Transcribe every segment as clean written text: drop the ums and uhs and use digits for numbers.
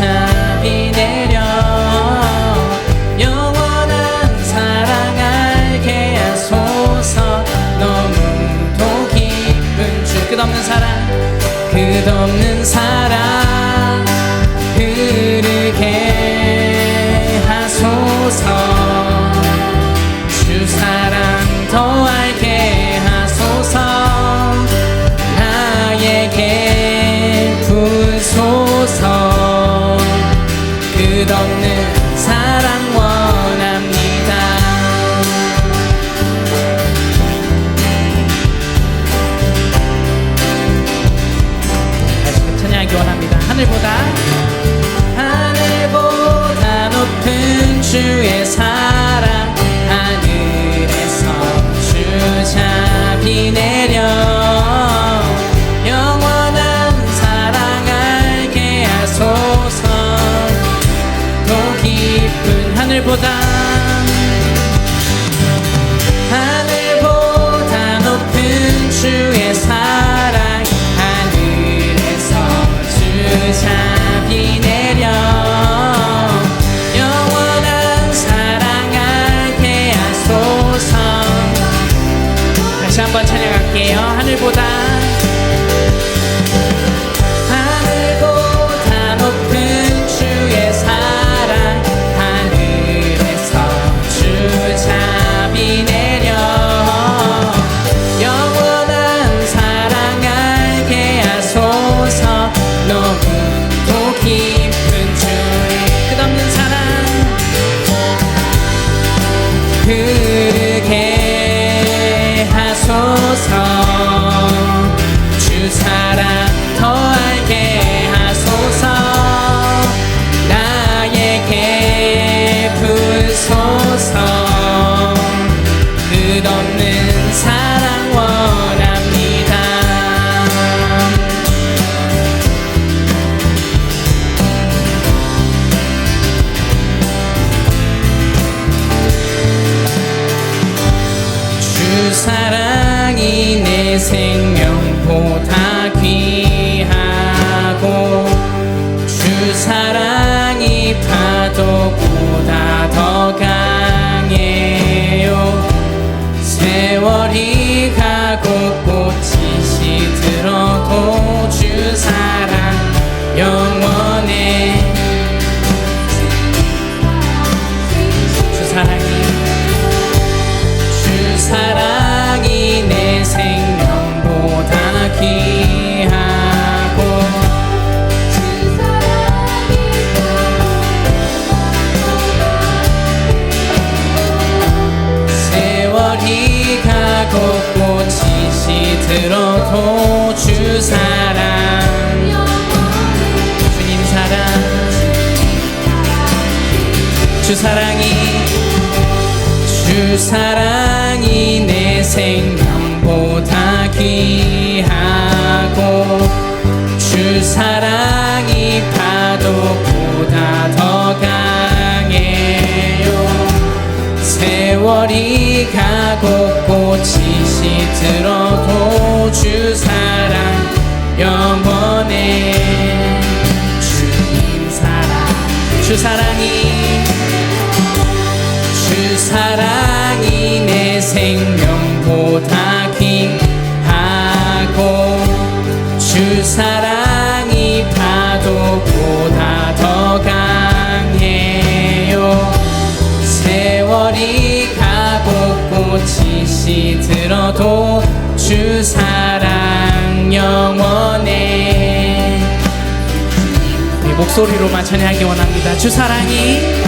주잡이 내려 영원한 사랑 알게 하소서. 너무도 깊은 주 끝없는 사랑 끝없는 사랑 흐르게 하소서. 주 사랑 더 알게 하소서. 나에게 부소서. 끝없는 사랑 원합니다. 다시 찬양하기 원합니다. 하늘보다 높은 주의 사랑 하늘에서 주잡이 내려 영원한 사랑 알게 하소서. 더 깊은 하늘보다 높은 주의 사랑 하늘에서 주잡이 내려 영원한 사랑 알게 하소서. 다시 한번 찬양할게요. 하늘보다 높은 주의 사랑 하늘에서 주잡이 내려 영원한 사랑 알게 하소서. 너무도 깊은 주의 끝없는 사랑 흐르게 하소서. 주 사랑 더 알게 하소서. 나에게 부소서. 끝없는 사랑 원합니다. 주 사랑이 내 생명보다 귀하고 주 사랑이 파도보다 더 강해요. 세월이 가고 꽃이 시들어도 주 사랑 영원해. 주 사랑이 내 생명보다 귀하고 세월이 가고 꽃이 시들어도 주 사랑 주님 사랑 주 사랑이 내 생명보다 귀하고 주 사랑이 파도보다 더 강해요. 세월이 가고 꽃이 시들어도 주 사랑 영원해. 주님 사랑 주 사랑이 내 생명보다 귀하고 주 사랑이 파도보다 더 강해요. 세월이 가고 꽃이 시들어도 주 사랑 영원해. 우리 목소리로만 찬양하기 원합니다. 주 사랑이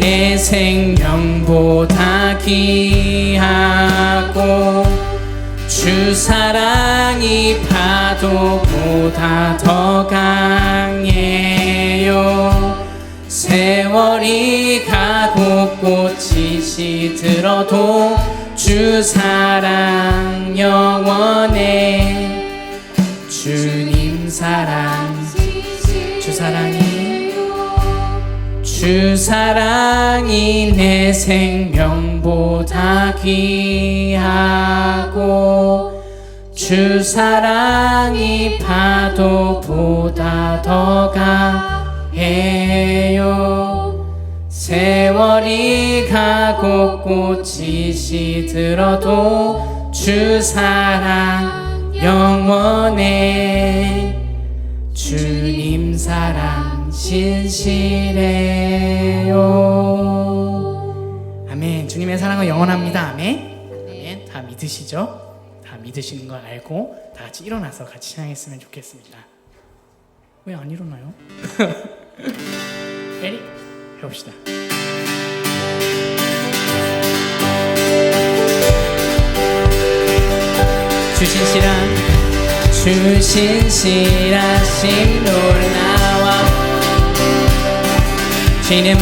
내 생명보다 귀하고 주 사랑이 파도보다 더 강해요. 세월이 가고 꽃이 시들어도 주 사랑 영원해. 주님 사랑 주 사랑이 내 생명보다 귀하고 주 주 사랑이 파도보다 더 강해요. 세월이 가고 꽃이 시들어도 주 사랑 영원해. 주님 사랑 신실해요. 아멘. 주님의 사랑은 영원합니다. 아멘. 아멘. 다 믿으시죠? 다 믿으시는 거 알고 다 같이 일어나서 같이 찬양했으면 좋겠습니다. 왜 안 일어나요? 에리 해봅시다. 주신실하심 놀라워. 죄인의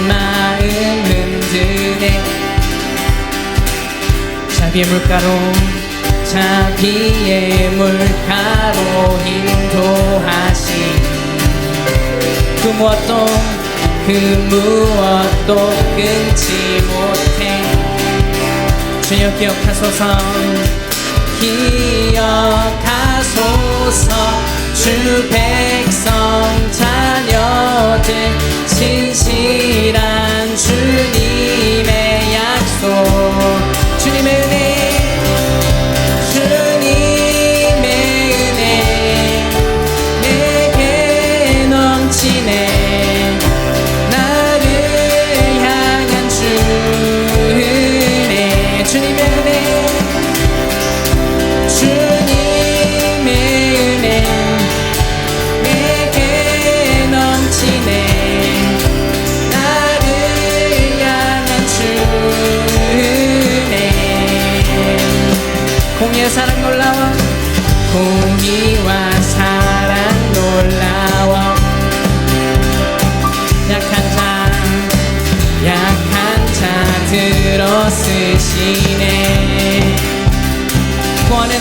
마음 흔드네. 자비의 물가로 인도하시. 그 무엇도 끊지 못해. 주여 기억하소서. 주 백성 자녀들 신실한 주님의 약속. 주님의 은혜 내게 넘치네. 나를 향한 주 은혜. 주님의 은혜 내게 넘치네. 나를 향한 주 은혜. 공의와 사랑 놀라워. 공의와 사랑 놀라워. 약한 자 들어 쓰시네. 구원의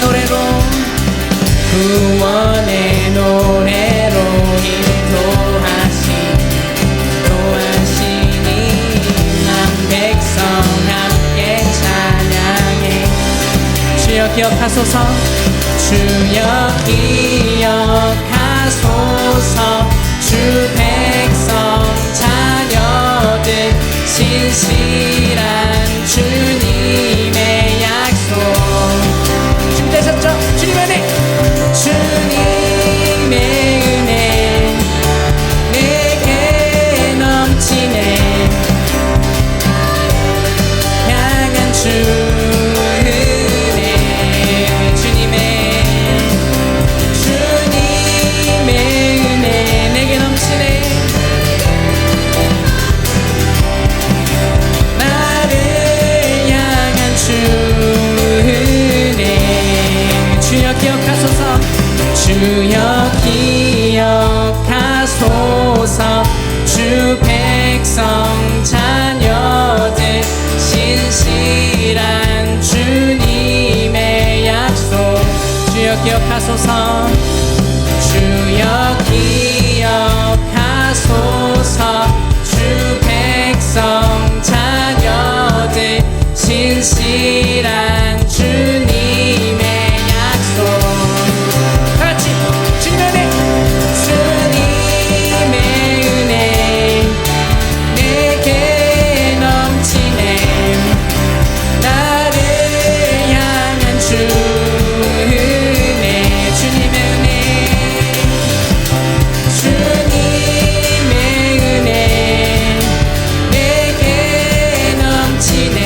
노래로 인도하시니 난 백성 함께 찬양해. 주여 기억하소서. 주여 기억하소서. 주 백성 자녀들 신실한 주님의 약속. 준비되셨죠? 주님의 은혜. 주님의 은혜 내게 넘치네. 향한 주 은혜. 주님의 은혜 내게 넘치네. 나를 향한 주 은혜. 주여 기억하소서. 주여 기억하소서. 주 백성 자녀들 신실한 주님의 약속. 주여 기억하소서. 주여 기억하소서. 주 백성 자녀들 신실한 주님의 약속. 같이 주님의 은혜 내게 넘치네. 나를 향한 주 은혜. 주님의 은혜 내게 넘치네.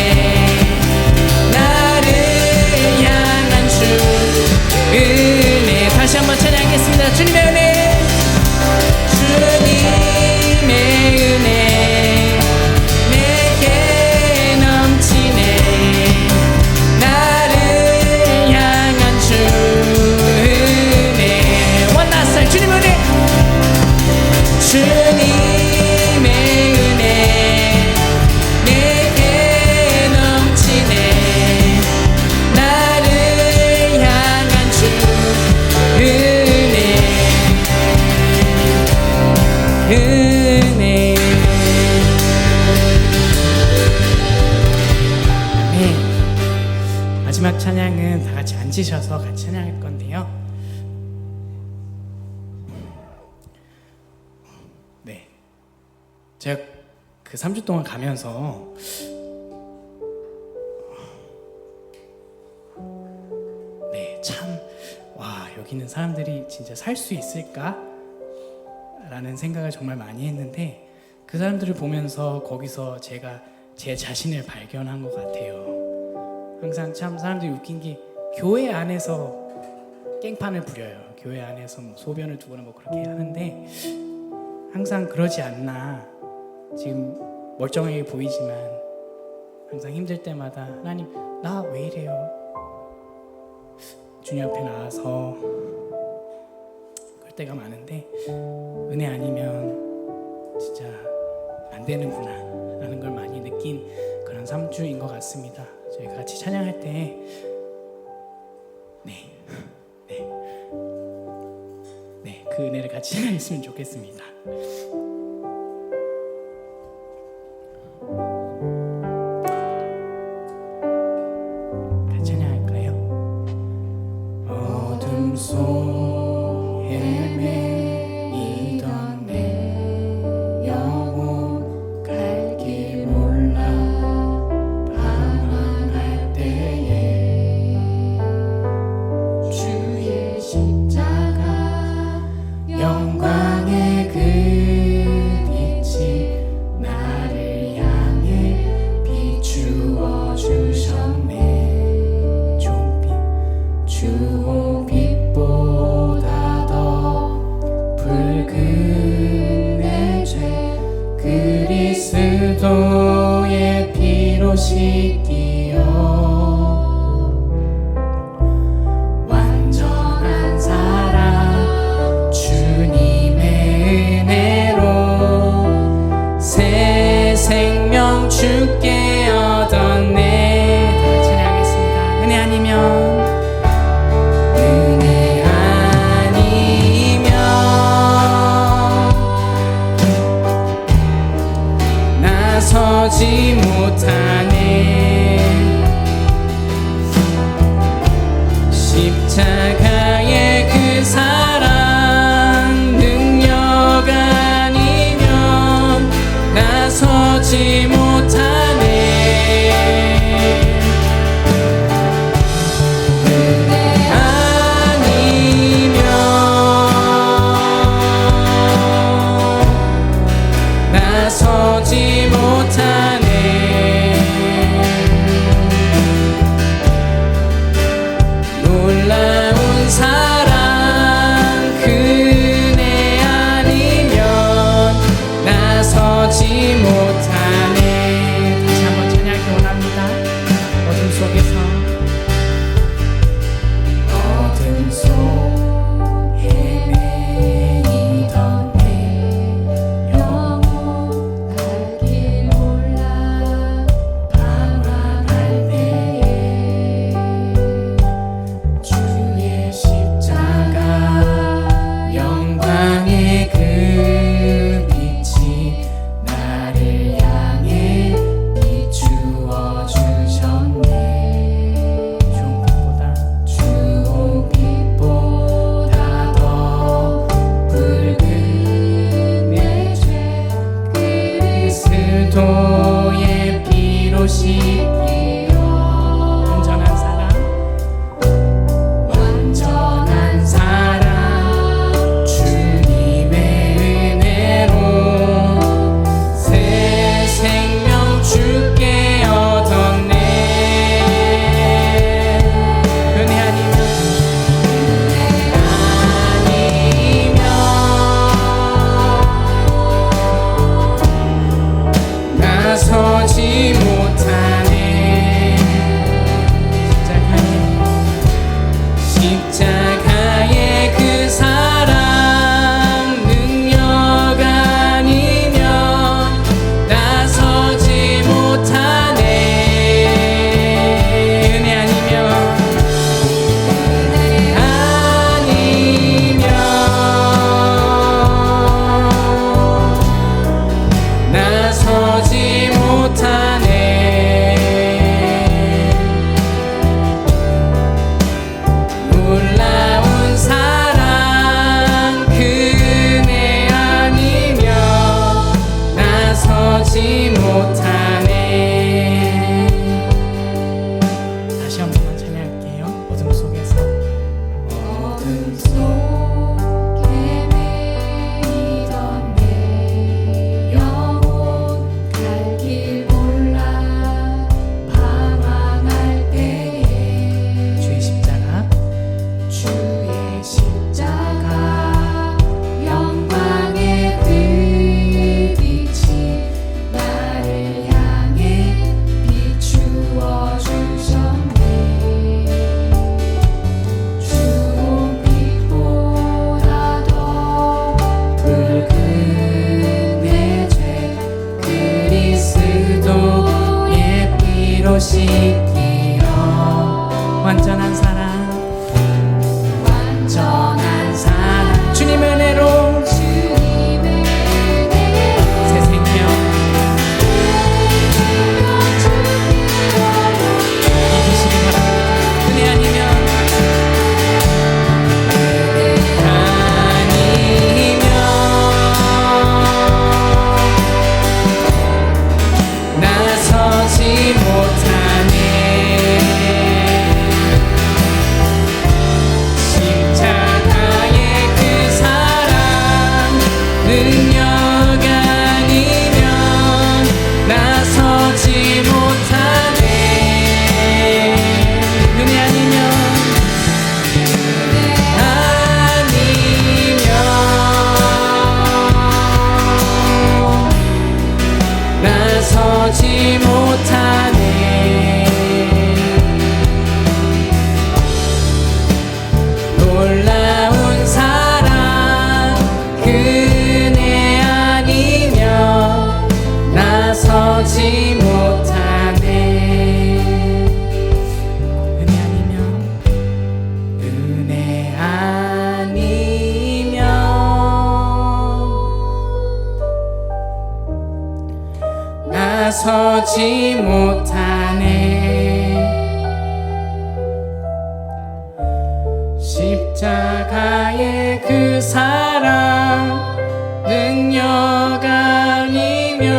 나를 앉으셔서 같이 찬양할 건데요. 네, 제가 그 3주 동안 가면서 참, 와, 여기 있는 사람들이 진짜 살 수 있을까? 라는 생각을 정말 많이 했는데 그 사람들을 보면서 거기서 제가 제 자신을 발견한 것 같아요. 항상 참 사람들이 웃긴 게 교회 안에서 깽판을 부려요. 교회 안에서 뭐 소변을 두거나 뭐 그렇게 하는데 항상 그러지 않나. 지금 멀쩡하게 보이지만 항상 힘들 때마다 하나님, 나 왜 이래요? 주님 앞에 나와서 그럴 때가 많은데 은혜 아니면 진짜 안 되는구나 라는 걸 많이 느낀 그런 3주인 것 같습니다. 저희 같이 찬양할 때 그 은혜를 같이 찬양했으면 좋겠습니다. 같이 찬양할까요? 어둠 속 헤매이던 내 영혼 갈 길 몰라 방황할 때에 주의 십자가 영광의 그 빛이 나를 향해 비추어 주셨네. 주홍빛보다 더 붉은 내 죄 그리스도의 피로 씻기어 완전한 사랑 주님의 은혜로 새 생명 주께 얻었네. 다 같이 찬양하겠습니다. 은혜 아니면 나서지 못하네. 완전한 사랑, 완전한 사랑, 주님의 은혜로 새 생명 믿으시기 바랍니다. 은혜 아니면 나서지 못하네. 십자가의 그 사랑 능력 아니면 나서지 못하네. 은혜 아니면 나서지 못하네. 놀라운 사랑 그 은혜 아니면 나서지 못하네. 은혜 아니면 은혜 아니면 나서지 못하네. 십자가의 그 사랑 능력 아니면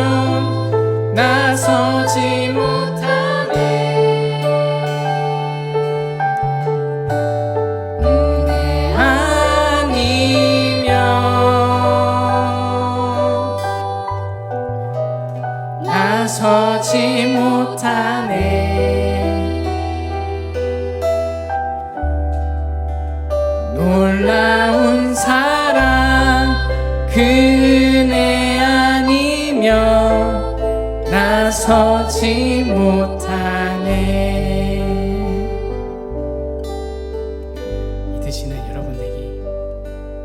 나서지 못하네. 은혜 아니면 나서지 못하네. 놀라운 사랑 그 은혜 아니면 나서지 못하네. 믿으시는 여러분 되기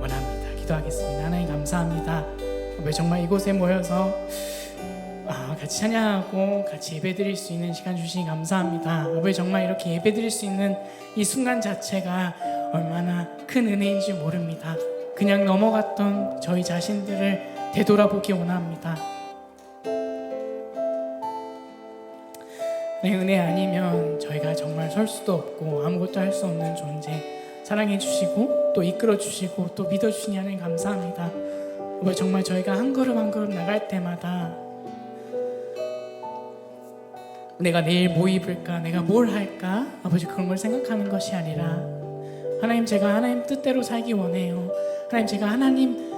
원합니다. 기도하겠습니다. 하나님 감사합니다. 왜 정말 이곳에 모여서 같이 찬양하고 같이 예배드릴 수 있는 시간 주시니 감사합니다. 왜 정말 이렇게 예배드릴 수 있는 이 순간 자체가 얼마나 큰 은혜인지 모릅니다. 그냥 넘어갔던 저희 자신들을 되돌아보기 원합니다. 네, 은혜 아니면 저희가 정말 설 수도 없고 아무것도 할 수 없는 존재, 사랑해 주시고 또 이끌어 주시고 또 믿어 주시니 하나님 감사합니다. 왜 정말 저희가 한 걸음 한 걸음 나갈 때마다 내가 내일 뭐 입을까, 내가 뭘 할까, 아버지 그런 걸 생각하는 것이 아니라 하나님, 제가 하나님 뜻대로 살기 원해요. 하나님, 제가 하나님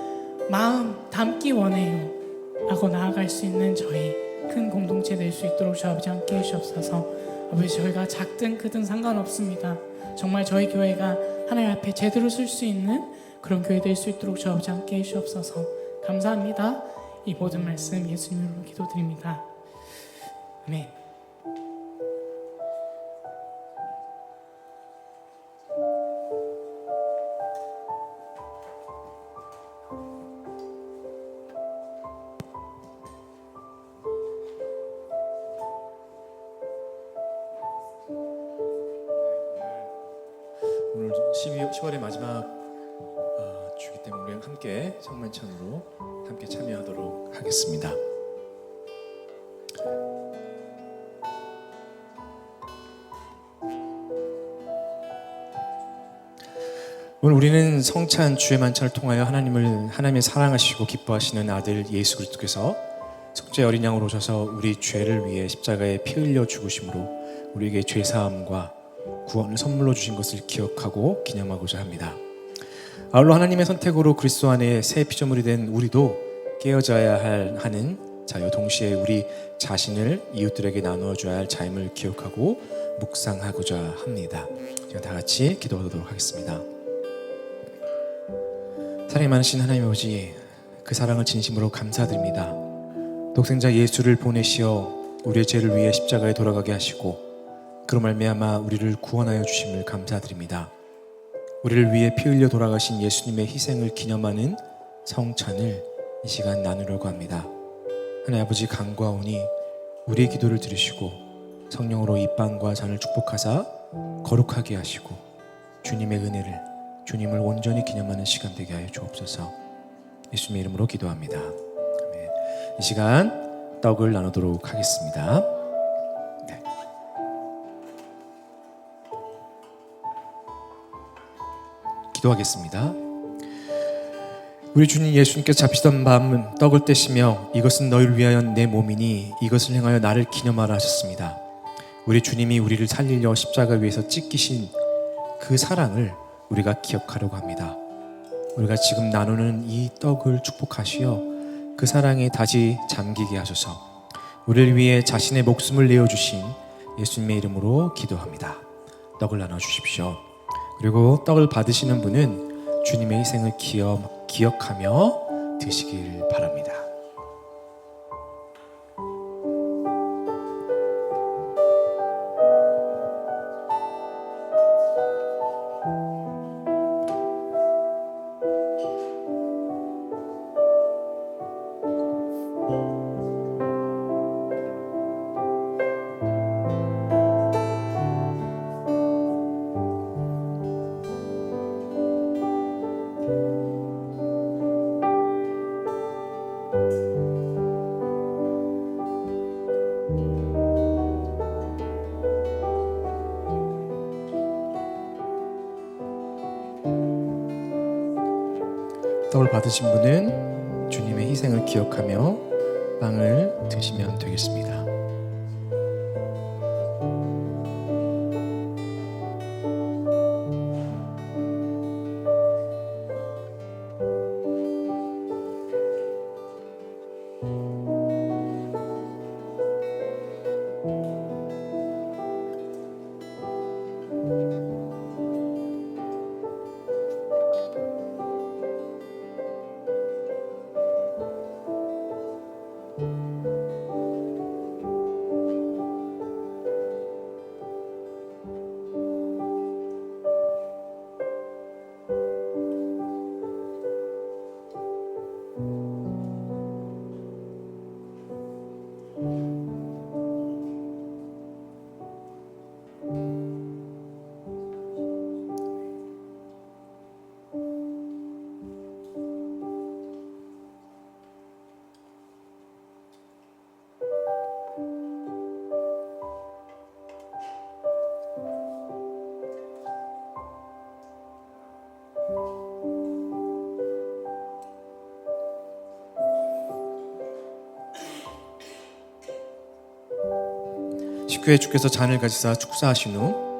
마음 담기 원해요 라고 나아갈 수 있는 저희 큰 공동체 될 수 있도록 주 아버지 함께 해주옵소서. 아버지, 저희가 작든 크든 상관없습니다. 정말 저희 교회가 하나님 앞에 제대로 쓸 수 있는 그런 교회 될 수 있도록 주 아버지 함께 해주옵소서. 감사합니다. 이 모든 말씀 예수님 이름으로 기도드립니다. 아멘. 오늘 10월의 마지막 주기 때문에 함께 성만찬으로 함께 참여하도록 하겠습니다. 오늘 우리는 성찬 주의 만찬을 통하여 하나님의 사랑하시고 기뻐하시는 아들 예수 그리스도께서 속죄 어린 양으로 오셔서 우리 죄를 위해 십자가에 피 흘려 죽으심으로 우리에게 죄 사함과 구원을 선물로 주신 것을 기억하고 기념하고자 합니다. 아울러 하나님의 선택으로 그리스도 안에 새 피조물이 된 우리도 깨어져야 하는 자요, 동시에 우리 자신을 이웃들에게 나누어 줘야 할 자임을 기억하고 묵상하고자 합니다. 제가 다 같이 기도하도록 하겠습니다. 사랑이 많으신 하나님 아버지, 그 사랑을 진심으로 감사드립니다. 독생자 예수를 보내시어 우리의 죄를 위해 십자가에 돌아가게 하시고 그로 말미암아 우리를 구원하여 주심을 감사드립니다. 우리를 위해 피 흘려 돌아가신 예수님의 희생을 기념하는 성찬을 이 시간 나누려고 합니다. 하나님 아버지, 간구하오니 우리의 기도를 들으시고 성령으로 이 빵과 잔을 축복하사 거룩하게 하시고 주님의 은혜를, 주님을 온전히 기념하는 시간 되게 하여 주옵소서. 예수님의 이름으로 기도합니다. 아멘. 이 시간 떡을 나누도록 하겠습니다. 네. 기도하겠습니다. 우리 주님 예수님께서 잡히던 밤 떡을 떼시며 이것은 너희를 위하여 내 몸이니 이것을 행하여 나를 기념하라 하셨습니다. 우리 주님이 우리를 살리려 십자가 위에서 찢기신 그 사랑을 우리가 기억하려고 합니다. 우리가 지금 나누는 이 떡을 축복하시어 그 사랑에 다시 잠기게 하소서. 우리를 위해 자신의 목숨을 내어주신 예수님의 이름으로 기도합니다. 떡을 나눠주십시오. 그리고 떡을 받으시는 분은 주님의 희생을 기억하며 드시길 바랍니다. 떡을 받으신 분은 주님의 희생을 기억하며 빵을 드시면 되겠습니다. 식후에 주께서 잔을 가지사 축사하신 후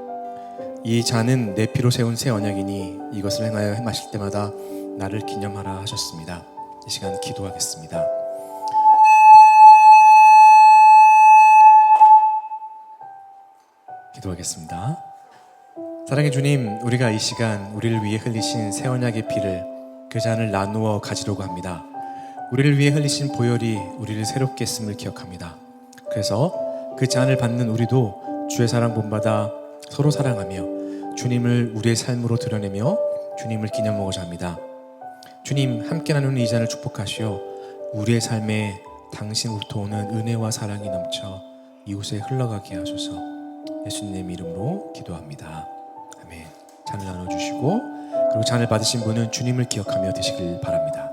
이 잔은 내 피로 세운 새 언약이니 이것을 행하여 마실 때마다 나를 기념하라 하셨습니다. 이 시간 기도하겠습니다. 기도하겠습니다. 사랑의 주님, 우리가 이 시간 우리를 위해 흘리신 새 언약의 피를, 그 잔을 나누어 가지려고 합니다. 우리를 위해 흘리신 보혈이 우리를 새롭게 했음을 기억합니다. 그래서 그 잔을 받는 우리도 주의 사랑 본받아 서로 사랑하며 주님을 우리의 삶으로 드러내며 주님을 기념하고자 합니다. 주님, 함께 나누는 이 잔을 축복하시어 우리의 삶에 당신으로부터 오는 은혜와 사랑이 넘쳐 이웃에 흘러가게 하소서. 예수님 이름으로 기도합니다. 아멘. 잔을 나눠주시고 그리고 잔을 받으신 분은 주님을 기억하며 드시길 바랍니다.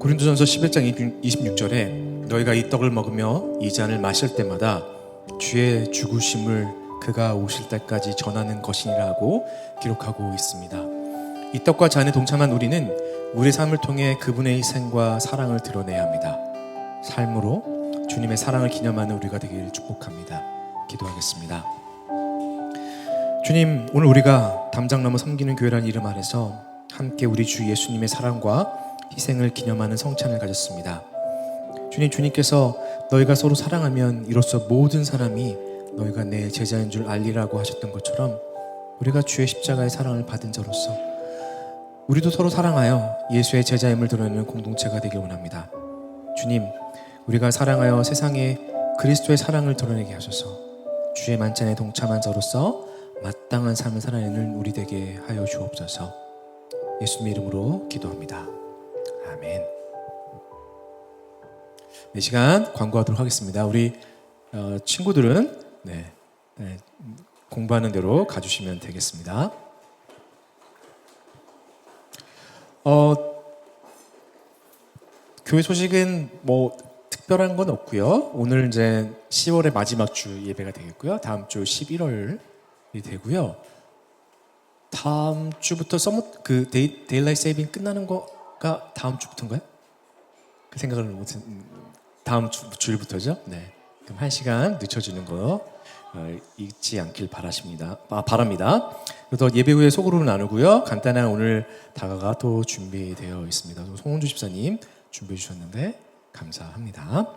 고린도전서 11장 26절에 너희가 이 떡을 먹으며 이 잔을 마실 때마다 주의 죽으심을 그가 오실 때까지 전하는 것이라고 기록하고 있습니다. 이 떡과 잔에 동참한 우리는 우리 삶을 통해 그분의 희생과 사랑을 드러내야 합니다. 삶으로 주님의 사랑을 기념하는 우리가 되길 축복합니다. 기도하겠습니다. 주님, 오늘 우리가 담장나무 섬기는 교회라는 이름 아래서 함께 우리 주 예수님의 사랑과 희생을 기념하는 성찬을 가졌습니다. 주님, 주님께서 너희가 서로 사랑하면 이로써 모든 사람이 너희가 내 제자인 줄 알리라고 하셨던 것처럼 우리가 주의 십자가의 사랑을 받은 자로서 우리도 서로 사랑하여 예수의 제자임을 드러내는 공동체가 되길 원합니다. 주님, 우리가 사랑하여 세상에 그리스도의 사랑을 드러내게 하셔서 주의 만찬에 동참한 자로서 마땅한 삶을 살아내는 우리 되게 하여 주옵소서. 예수님의 이름으로 기도합니다. 아멘. 이 시간 광고하도록 하겠습니다. 우리 친구들은 공부하는 대로 가주시면 되겠습니다. 교회 소식은 뭐 특별한 건 없고요. 오늘 이제 10월의 마지막 주 예배가 되겠고요. 다음 주 11월이 되고요. 다음 주부터 데일라이트 세이빙 끝나는 거가 다음 주부터인가요? 그 생각을 못했. 다음 주일부터죠. 네. 그럼 1시간 늦춰지는 거 잊지 않길 바랍니다. 그래서 예배 후에 소그룹을 나누고요. 간단한 오늘 다가가 또 준비되어 있습니다. 송은주 집사님 준비해 주셨는데 감사합니다.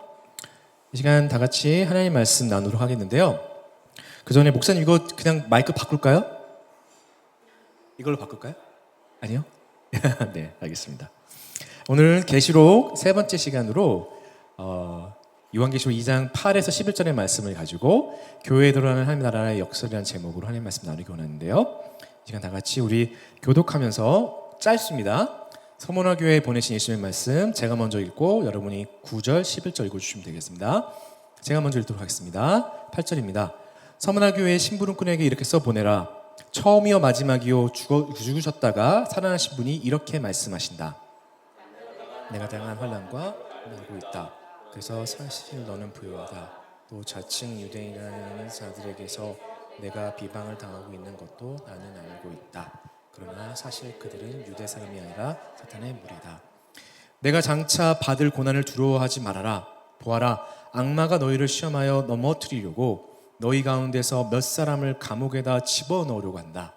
이 시간 다 같이 하나님 말씀 나누도록 하겠는데요. 그 전에 목사님 이거 그냥 마이크 바꿀까요? 이걸로 바꿀까요? 아니요? 네, 알겠습니다. 오늘 계시록 세 번째 시간으로 요한계시록 2장 8에서 11절의 말씀을 가지고 교회에 들어가는 하나님 나라의 역설이라는 제목으로 하나님 말씀 나누기 원하는데요. 이 시간 다 같이 우리 교독하면서 짧습니다. 서문화 교회에 보내신 예수님의 말씀 제가 먼저 읽고 여러분이 9절, 11절 읽어주시면 되겠습니다. 제가 먼저 읽도록 하겠습니다. 8절입니다. 서문화 교회의 심부름꾼에게 이렇게 써보내라. 처음이요 마지막이요 죽으셨다가 살아나신 분이 이렇게 말씀하신다. 내가 당한 환난과 알고 있다. 그래서 사실 너는 부유하다. 또 자칭 유대인이라는 자들에게서 내가 비방을 당하고 있는 것도 나는 알고 있다. 그러나 사실 그들은 유대 사람이 아니라 사탄의 무리다. 내가 장차 받을 고난을 두려워하지 말아라. 보아라, 악마가 너희를 시험하여 넘어뜨리려고 너희 가운데서 몇 사람을 감옥에다 집어넣으려고 한다.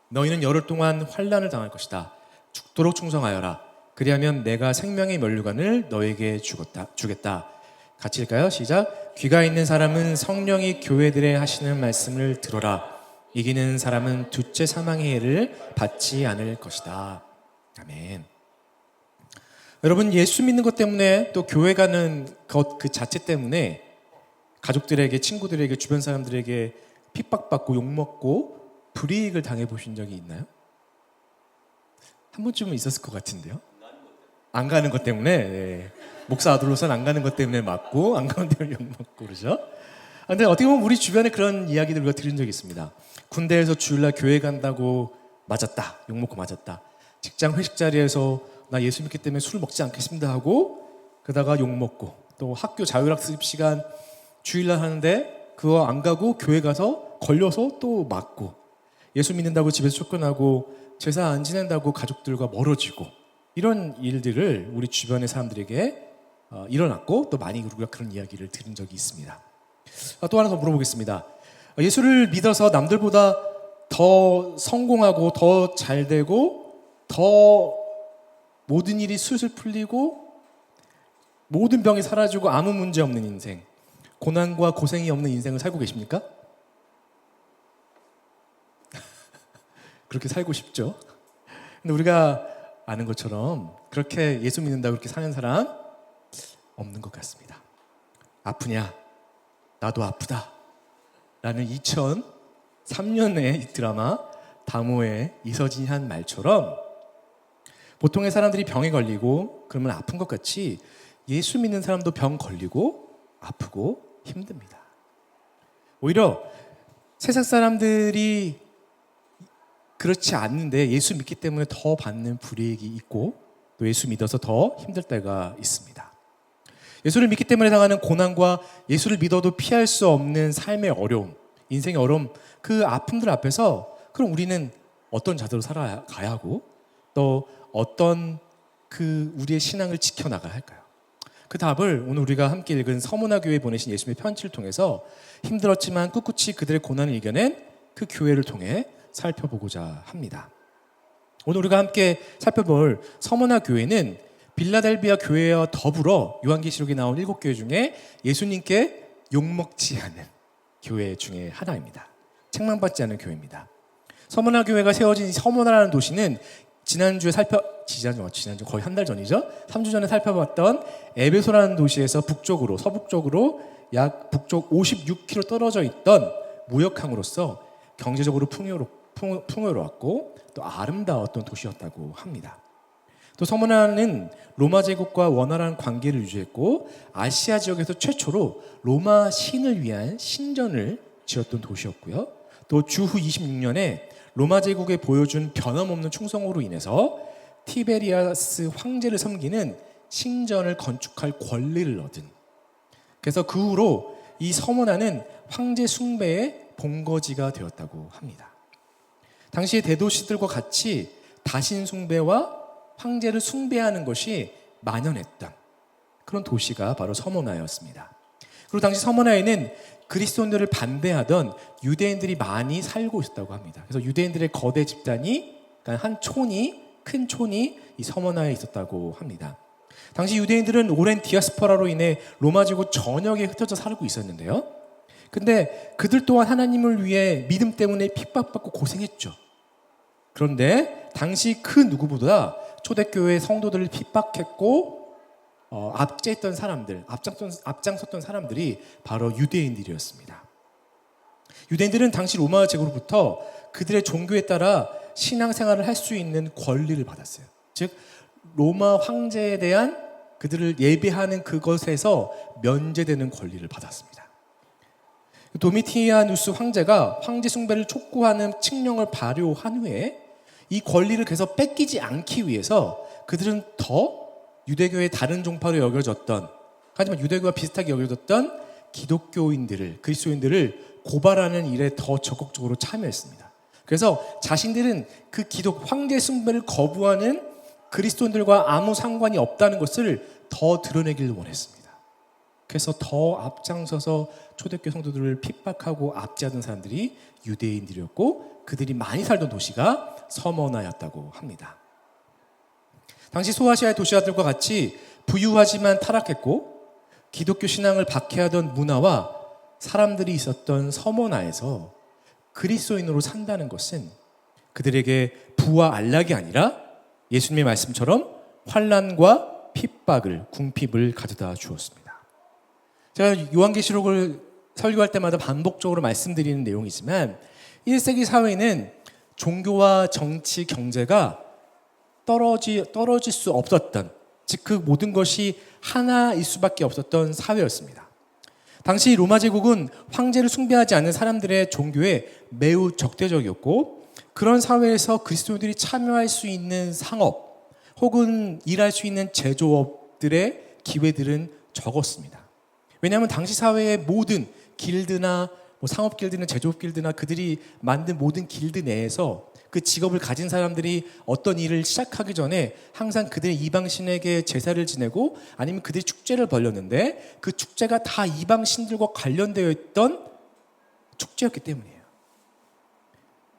너희는 열흘 동안 환난을 당할 것이다. 죽도록 충성하여라. 그리하면 내가 생명의 면류관을 너에게 주겠다. 같이 읽을까요? 시작. 귀가 있는 사람은 성령이 교회들에 하시는 말씀을 들어라. 이기는 사람은 둘째 사망의 해를 받지 않을 것이다. 아멘. 여러분, 예수 믿는 것 때문에 또 교회 가는 것 그 자체 때문에 가족들에게, 친구들에게, 주변 사람들에게 핍박받고 욕먹고 불이익을 당해보신 적이 있나요? 한 번쯤은 있었을 것 같은데요. 안 가는 것 때문에, 네. 목사 아들로서는 안 가는 것 때문에 맞고 안 가는 때문에 욕먹고 그러죠. 근데 어떻게 보면 우리 주변에 그런 이야기들을 우리가 들은 적이 있습니다. 군대에서 주일날 교회 간다고 맞았다, 욕먹고 맞았다. 직장 회식 자리에서 나 예수 믿기 때문에 술 먹지 않겠습니다 하고 그러다가 욕먹고, 또 학교 자율학습 시간 주일날 하는데 그거 안 가고 교회 가서 걸려서 또 맞고, 예수 믿는다고 집에서 쫓겨나고 제사 안 지낸다고 가족들과 멀어지고, 이런 일들을 우리 주변의 사람들에게 일어났고 또 많이 우리가 그런 이야기를 들은 적이 있습니다. 또 하나 더 물어보겠습니다. 예수를 믿어서 남들보다 더 성공하고 더 잘되고 더 모든 일이 술술 풀리고 모든 병이 사라지고 아무 문제 없는 인생, 고난과 고생이 없는 인생을 살고 계십니까? 그렇게 살고 싶죠. 근데 우리가 아는 것처럼 그렇게 예수 믿는다고 그렇게 사는 사람 없는 것 같습니다. 아프냐? 나도 아프다 라는 2003년의 이 드라마 다모의 이서진이 한 말처럼 보통의 사람들이 병에 걸리고 그러면 아픈 것 같이 예수 믿는 사람도 병 걸리고 아프고 힘듭니다. 오히려 세상 사람들이 그렇지 않는데 예수 믿기 때문에 더 받는 불이익이 있고, 또 예수 믿어서 더 힘들 때가 있습니다. 예수를 믿기 때문에 당하는 고난과 예수를 믿어도 피할 수 없는 삶의 어려움, 인생의 어려움, 그 아픔들 앞에서 그럼 우리는 어떤 자세로 살아가야 하고 또 어떤 우리의 신앙을 지켜나가야 할까요? 그 답을 오늘 우리가 함께 읽은 서문화 교회에 보내신 예수님의 편지를 통해서 힘들었지만 꿋꿋이 그들의 고난을 이겨낸 그 교회를 통해 살펴보고자 합니다. 오늘 우리가 함께 살펴볼 서문화 교회는 빌라델비아 교회와 더불어 요한계시록에 나온 7교회 중에 예수님께 욕먹지 않은 교회 중에 하나입니다. 책망받지 않은 교회입니다. 서문화 교회가 세워진 서문화라는 도시는 지난주 거의 한 달 전이죠. 3주 전에 살펴봤던 에베소라는 도시에서 서북쪽으로 약 북쪽 56km 떨어져 있던 무역항으로서 경제적으로 풍요로웠고 또 아름다웠던 도시였다고 합니다. 또 서문화는 로마 제국과 원활한 관계를 유지했고 아시아 지역에서 최초로 로마 신을 위한 신전을 지었던 도시였고요. 또 주후 26년에 로마 제국에 보여준 변함없는 충성으로 인해서 티베리아스 황제를 섬기는 신전을 건축할 권리를 얻은, 그래서 그 후로 이 서문화는 황제 숭배의 본거지가 되었다고 합니다. 당시의 대도시들과 같이 다신 숭배와 황제를 숭배하는 것이 만연했던 그런 도시가 바로 서문화였습니다. 그리고 당시 서문화에는 그리스도인들을 반대하던 유대인들이 많이 살고 있었다고 합니다. 그래서 유대인들의 거대 집단이, 그러니까 큰 촌이 이 서문화에 있었다고 합니다. 당시 유대인들은 오랜 디아스포라로 인해 로마 제국 전역에 흩어져 살고 있었는데요. 근데 그들 또한 하나님을 위해 믿음 때문에 핍박받고 고생했죠. 그런데 당시 그 누구보다 초대교회 성도들을 핍박했고 앞장섰던 사람들이 바로 유대인들이었습니다. 유대인들은 당시 로마 제국으로부터 그들의 종교에 따라 신앙생활을 할 수 있는 권리를 받았어요. 즉 로마 황제에 대한 그들을 예배하는 그것에서 면제되는 권리를 받았습니다. 도미티아누스 황제가 황제 숭배를 촉구하는 칙령을 발효한 후에 이 권리를 계속 뺏기지 않기 위해서 그들은 더 유대교의 다른 종파로 여겨졌던, 하지만 유대교와 비슷하게 여겨졌던 그리스도인들을 고발하는 일에 더 적극적으로 참여했습니다. 그래서 자신들은 그 황제 숭배를 거부하는 그리스도인들과 아무 상관이 없다는 것을 더 드러내길 원했습니다. 그래서 더 앞장서서 초대교회 성도들을 핍박하고 압제하던 사람들이 유대인들이었고 그들이 많이 살던 도시가 서문화였다고 합니다. 당시 소아시아의 도시들과 같이 부유하지만 타락했고 기독교 신앙을 박해하던 문화와 사람들이 있었던 서문화에서 그리스도인으로 산다는 것은 그들에게 부와 안락이 아니라 예수님의 말씀처럼 환난과 핍박을, 궁핍을 가져다 주었습니다. 제가 요한계시록을 설교할 때마다 반복적으로 말씀드리는 내용이지만 1세기 사회는 종교와 정치, 경제가 떨어질 수 없었던, 즉 그 모든 것이 하나일 수밖에 없었던 사회였습니다. 당시 로마 제국은 황제를 숭배하지 않는 사람들의 종교에 매우 적대적이었고 그런 사회에서 그리스도인들이 참여할 수 있는 상업 혹은 일할 수 있는 제조업들의 기회들은 적었습니다. 왜냐하면 당시 사회의 모든 길드나 상업 길드나 제조업 길드나 그들이 만든 모든 길드 내에서 그 직업을 가진 사람들이 어떤 일을 시작하기 전에 항상 그들의 이방신에게 제사를 지내고 아니면 그들이 축제를 벌였는데 그 축제가 다 이방신들과 관련되어 있던 축제였기 때문이에요.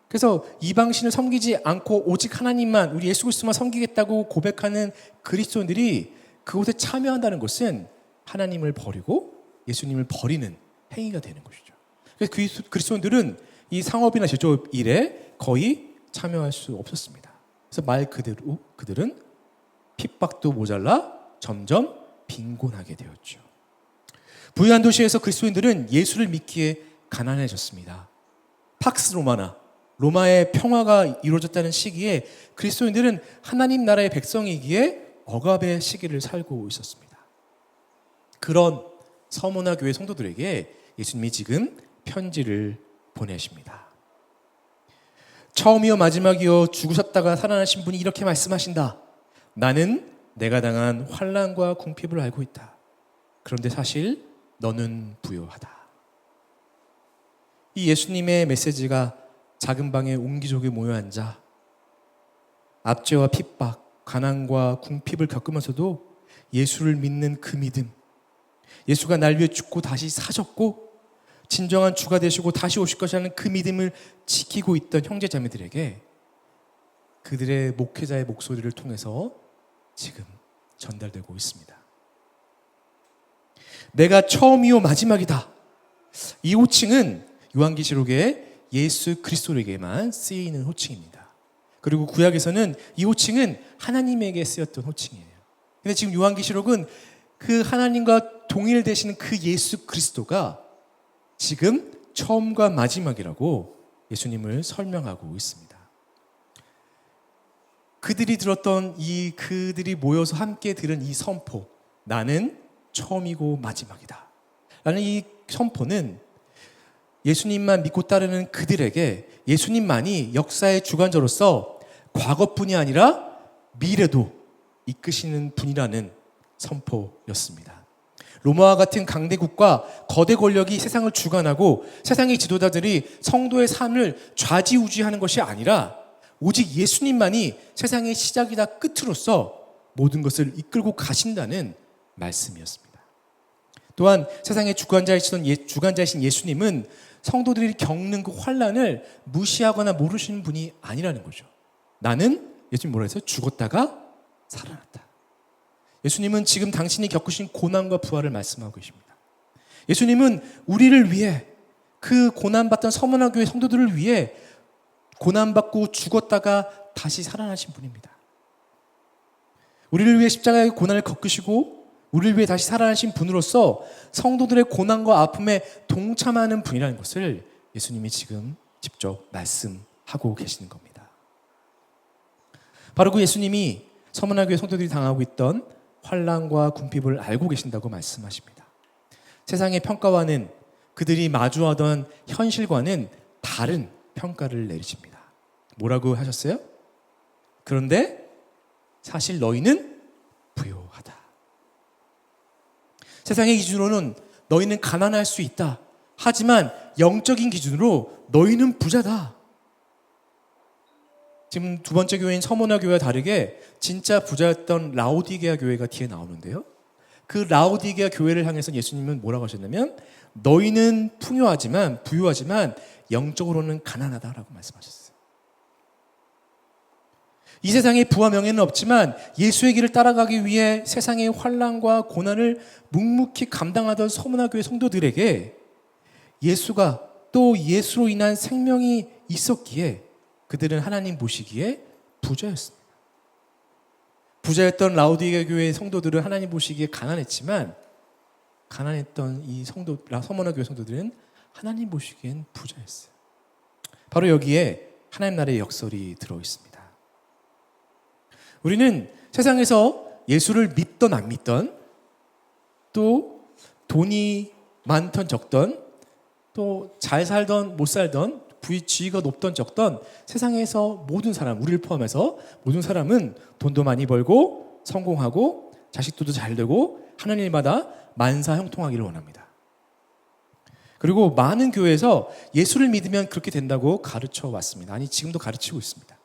그래서 이방신을 섬기지 않고 오직 하나님만, 우리 예수 그리스도만 섬기겠다고 고백하는 그리스도인들이 그곳에 참여한다는 것은 하나님을 버리고 예수님을 버리는 행위가 되는 것이죠. 그래서 그리스도인들은 이 상업이나 제조업 일에 거의 참여할 수 없었습니다. 그래서 말 그대로 그들은 핍박도 모자라 점점 빈곤하게 되었죠. 부유한 도시에서 그리스도인들은 예수를 믿기에 가난해졌습니다. 팍스 로마나, 로마의 평화가 이루어졌다는 시기에 그리스도인들은 하나님 나라의 백성이기에 억압의 시기를 살고 있었습니다. 그런 서문화 교회 성도들에게 예수님이 지금 편지를 보내십니다. 처음이요 마지막이요 죽으셨다가 살아나신 분이 이렇게 말씀하신다. 나는 내가 당한 환난과 궁핍을 알고 있다. 그런데 사실 너는 부요하다. 이 예수님의 메시지가 작은 방에 옹기종기 모여 앉아 압제와 핍박, 가난과 궁핍을 겪으면서도 예수를 믿는 그 믿음, 예수가 날 위해 죽고 다시 사셨고 진정한 주가 되시고 다시 오실 것이라는 그 믿음을 지키고 있던 형제자매들에게 그들의 목회자의 목소리를 통해서 지금 전달되고 있습니다. 내가 처음이요 마지막이다. 이 호칭은 요한계시록에 예수 그리스도에게만 쓰이는 호칭입니다. 그리고 구약에서는 이 호칭은 하나님에게 쓰였던 호칭이에요. 근데 지금 요한계시록은 그 하나님과 동일되시는 그 예수 그리스도가 지금 처음과 마지막이라고 예수님을 설명하고 있습니다. 그들이 모여서 함께 들은 이 선포, 나는 처음이고 마지막이다 라는 이 선포는 예수님만 믿고 따르는 그들에게 예수님만이 역사의 주관자로서 과거뿐이 아니라 미래도 이끄시는 분이라는 선포였습니다. 로마와 같은 강대국과 거대 권력이 세상을 주관하고 세상의 지도자들이 성도의 삶을 좌지우지하는 것이 아니라 오직 예수님만이 세상의 시작이다 끝으로서 모든 것을 이끌고 가신다는 말씀이었습니다. 또한 세상의 주관자이신 예수님은 성도들이 겪는 그 환난을 무시하거나 모르시는 분이 아니라는 거죠. 나는 예수님 뭐라 했어요? 죽었다가 살아났다. 예수님은 지금 당신이 겪으신 고난과 부활을 말씀하고 계십니다. 예수님은 우리를 위해 그 고난받던 서머나 교회 성도들을 위해 고난받고 죽었다가 다시 살아나신 분입니다. 우리를 위해 십자가의 고난을 겪으시고 우리를 위해 다시 살아나신 분으로서 성도들의 고난과 아픔에 동참하는 분이라는 것을 예수님이 지금 직접 말씀하고 계시는 겁니다. 바로 그 예수님이 서머나 교회 성도들이 당하고 있던 환난과 궁핍을 알고 계신다고 말씀하십니다. 세상의 평가와는 그들이 마주하던 현실과는 다른 평가를 내리십니다. 뭐라고 하셨어요? 그런데 사실 너희는 부요하다. 세상의 기준으로는 너희는 가난할 수 있다. 하지만 영적인 기준으로 너희는 부자다. 지금 두 번째 교회인 서머나 교회와 다르게 진짜 부자였던 라오디게아 교회가 뒤에 나오는데요. 그 라오디게아 교회를 향해서 예수님은 뭐라고 하셨냐면 너희는 부유하지만 영적으로는 가난하다라고 말씀하셨어요. 이 세상에 부와 명예는 없지만 예수의 길을 따라가기 위해 세상의 환난과 고난을 묵묵히 감당하던 서머나 교회 성도들에게 예수가 또 예수로 인한 생명이 있었기에 그들은 하나님 보시기에 부자였습니다. 부자였던 라오디게아 교회 성도들은 하나님 보시기에 가난했지만 가난했던 이 서머나 교회 성도들은 하나님 보시기엔 부자였어요. 바로 여기에 하나님 나라의 역설이 들어 있습니다. 우리는 세상에서 예수를 믿던 안 믿던 또 돈이 많던 적던 또 잘 살던 못 살던 지위가 높던 적던 세상에서 모든 사람, 우리를 포함해서 모든 사람은 돈도 많이 벌고 성공하고 자식들도 잘 되고 하나님마다 만사 형통하기를 원합니다. 그리고 많은 교회에서 예수를 믿으면 그렇게 된다고 가르쳐 왔습니다. 아니 지금도 가르치고 있습니다.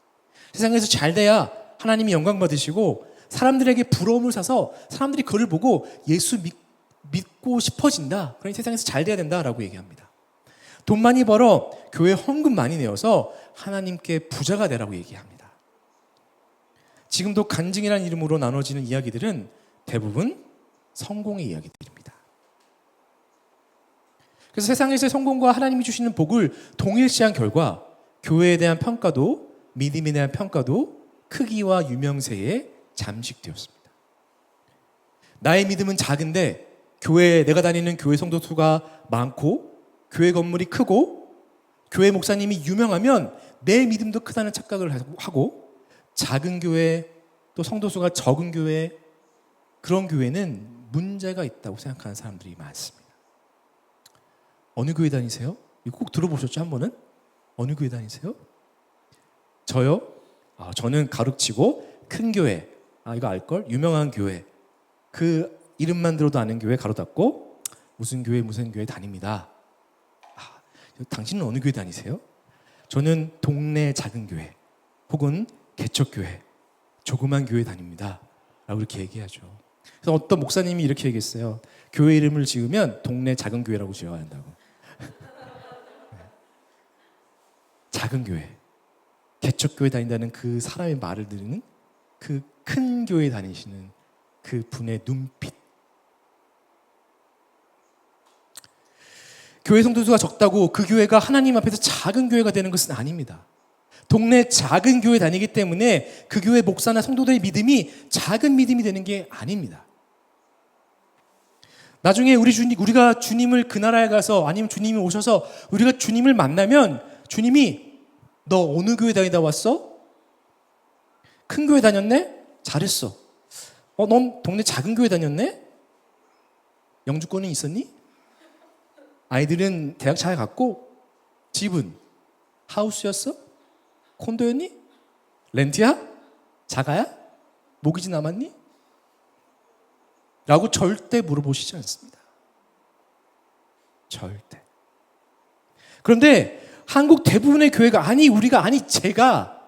세상에서 잘 돼야 하나님이 영광 받으시고 사람들에게 부러움을 사서 사람들이 그를 보고 예수 믿고 싶어진다. 그러니 세상에서 잘 돼야 된다라고 얘기합니다. 돈 많이 벌어 교회 헌금 많이 내어서 하나님께 부자가 되라고 얘기합니다. 지금도 간증이라는 이름으로 나눠지는 이야기들은 대부분 성공의 이야기들입니다. 그래서 세상에서의 성공과 하나님이 주시는 복을 동일시한 결과 교회에 대한 평가도 믿음에 대한 평가도 크기와 유명세에 잠식되었습니다. 나의 믿음은 작은데 내가 다니는 교회 성도 수가 많고 교회 건물이 크고 교회 목사님이 유명하면 내 믿음도 크다는 착각을 하고 작은 교회 또 성도 수가 적은 교회 그런 교회는 문제가 있다고 생각하는 사람들이 많습니다. 어느 교회 다니세요? 이거 꼭 들어보셨죠? 한 번은? 어느 교회 다니세요? 저요? 저는 가르치고 큰 교회 아, 이거 알걸? 유명한 교회. 그 이름만 들어도 아는 교회 가로 닫고 무슨 교회 다닙니다. 아, 당신은 어느 교회 다니세요? 저는 동네 작은 교회 혹은 개척교회, 조그만 교회 다닙니다. 라고 이렇게 얘기하죠. 그래서 어떤 목사님이 이렇게 얘기했어요. 교회 이름을 지으면 동네 작은 교회라고 지어야 한다고. 작은 교회, 개척교회 다닌다는 그 사람의 말을 들으는 그 큰 교회 다니시는 그 분의 눈빛. 교회 성도수가 적다고 그 교회가 하나님 앞에서 작은 교회가 되는 것은 아닙니다. 동네 작은 교회 다니기 때문에 그 교회 목사나 성도들의 믿음이 작은 믿음이 되는 게 아닙니다. 나중에 우리가 주님을 그 나라에 가서 아니면 주님이 오셔서 우리가 주님을 만나면 주님이 너 어느 교회 다니다 왔어? 큰 교회 다녔네? 잘했어. 넌 동네 작은 교회 다녔네? 영주권은 있었니? 아이들은 대학 잘 갔고 집은 하우스였어? 콘도였니? 렌트야? 자가야? 모기지 남았니? 라고 절대 물어보시지 않습니다. 절대. 그런데 한국 대부분의 교회가 제가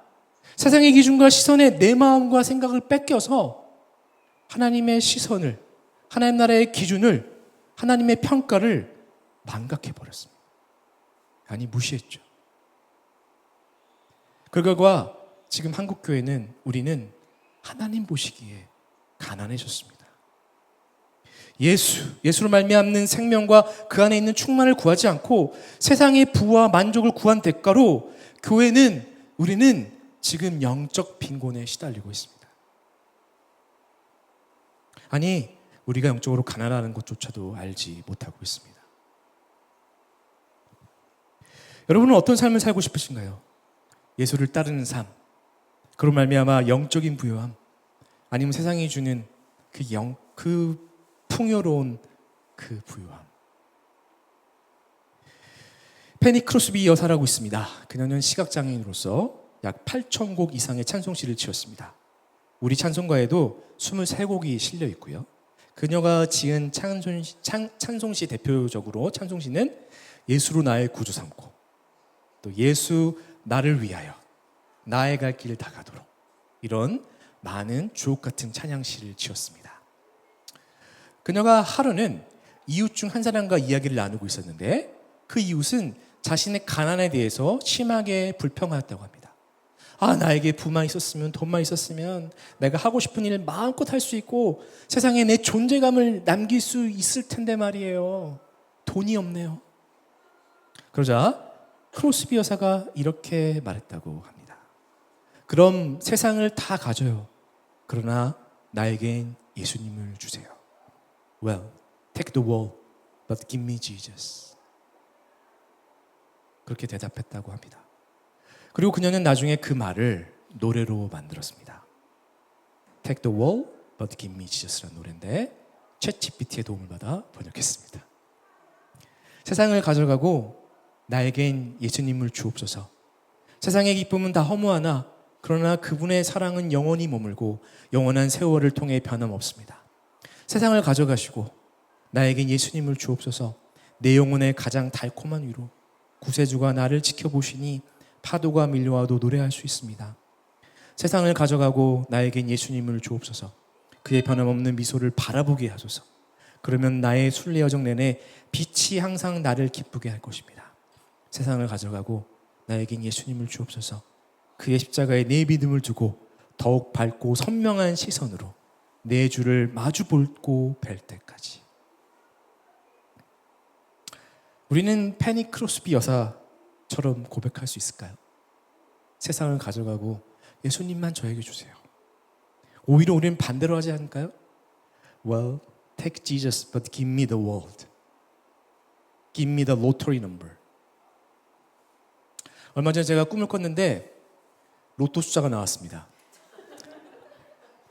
세상의 기준과 시선에 내 마음과 생각을 뺏겨서 하나님의 시선을, 하나님 나라의 기준을, 하나님의 평가를 망각해버렸습니다. 아니, 무시했죠. 그 결과 지금 한국 교회는 우리는 하나님 보시기에 가난해졌습니다. 예수로 말미암는 생명과 그 안에 있는 충만을 구하지 않고 세상의 부와 만족을 구한 대가로 우리는 지금 영적 빈곤에 시달리고 있습니다. 아니, 우리가 영적으로 가난하는 것조차도 알지 못하고 있습니다. 여러분은 어떤 삶을 살고 싶으신가요? 예수를 따르는 삶, 그로 말미암아 영적인 부요함, 아니면 세상이 주는 그 풍요로운 그 부요함. 페니 크로스비 여사라고 있습니다. 그녀는 시각장애인으로서 약 8,000곡 이상의 찬송시를 지었습니다. 우리 찬송가에도 23곡이 실려 있고요. 그녀가 지은 찬송시 대표적으로 찬송시는 예수로 나의 구주 삼고, 또 예수 나를 위하여 나의 갈 길 다 가도록, 이런 많은 주옥 같은 찬양시를 지었습니다. 그녀가 하루는 이웃 중 한 사람과 이야기를 나누고 있었는데 그 이웃은 자신의 가난에 대해서 심하게 불평하였다고 합니다. 아, 나에게 부만 있었으면, 돈만 있었으면 내가 하고 싶은 일 마음껏 할 수 있고 세상에 내 존재감을 남길 수 있을 텐데 말이에요. 돈이 없네요. 그러자 크로스비 여사가 이렇게 말했다고 합니다. 그럼 세상을 다 가져요. 그러나 나에겐 예수님을 주세요. Well, take the world, but give me Jesus. 그렇게 대답했다고 합니다. 그리고 그녀는 나중에 그 말을 노래로 만들었습니다. Take the world, but give me Jesus라는 노래인데 챗GPT의 도움을 받아 번역했습니다. 세상을 가져가고 나에겐 예수님을 주옵소서. 세상의 기쁨은 다 허무하나 그러나 그분의 사랑은 영원히 머물고 영원한 세월을 통해 변함없습니다. 세상을 가져가시고 나에겐 예수님을 주옵소서. 내 영혼의 가장 달콤한 위로, 구세주가 나를 지켜보시니 파도가 밀려와도 노래할 수 있습니다. 세상을 가져가고 나에겐 예수님을 주옵소서. 그의 변함없는 미소를 바라보게 하소서. 그러면 나의 순례 여정 내내 빛이 항상 나를 기쁘게 할 것입니다. 세상을 가져가고 나에겐 예수님을 주옵소서. 그의 십자가에 내 믿음을 두고 더욱 밝고 선명한 시선으로 내 주를 마주 보고 뵐 때까지. 우리는 페니 크로스비 여사처럼 고백할 수 있을까요? 세상을 가져가고 예수님만 저에게 주세요. 오히려 우리는 반대로 하지 않을까요? Well, take Jesus, but give me the world. Give me the lottery number. 얼마 전에 제가 꿈을 꿨는데 로또 숫자가 나왔습니다.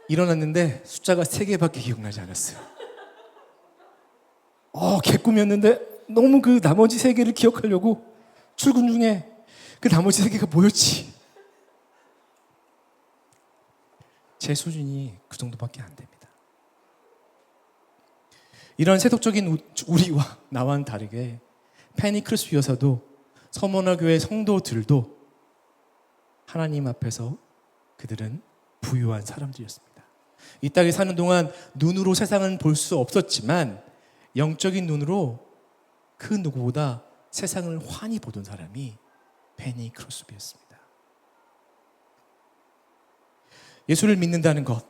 일어났는데 숫자가 3개밖에 기억나지 않았어요. 개꿈이었는데 너무 그 나머지 3개를 기억하려고 출근 중에 그 나머지 3개가 뭐였지? 제 수준이 그 정도밖에 안 됩니다. 이런 세속적인 우리와 나와는 다르게 페니 크루스 여사도 서머나 교회 성도들도 하나님 앞에서 그들은 부유한 사람들이었습니다. 이 땅에 사는 동안 눈으로 세상은 볼 수 없었지만 영적인 눈으로 그 누구보다 세상을 환히 보던 사람이 페니 크루스비였습니다. 예수를 믿는다는 것,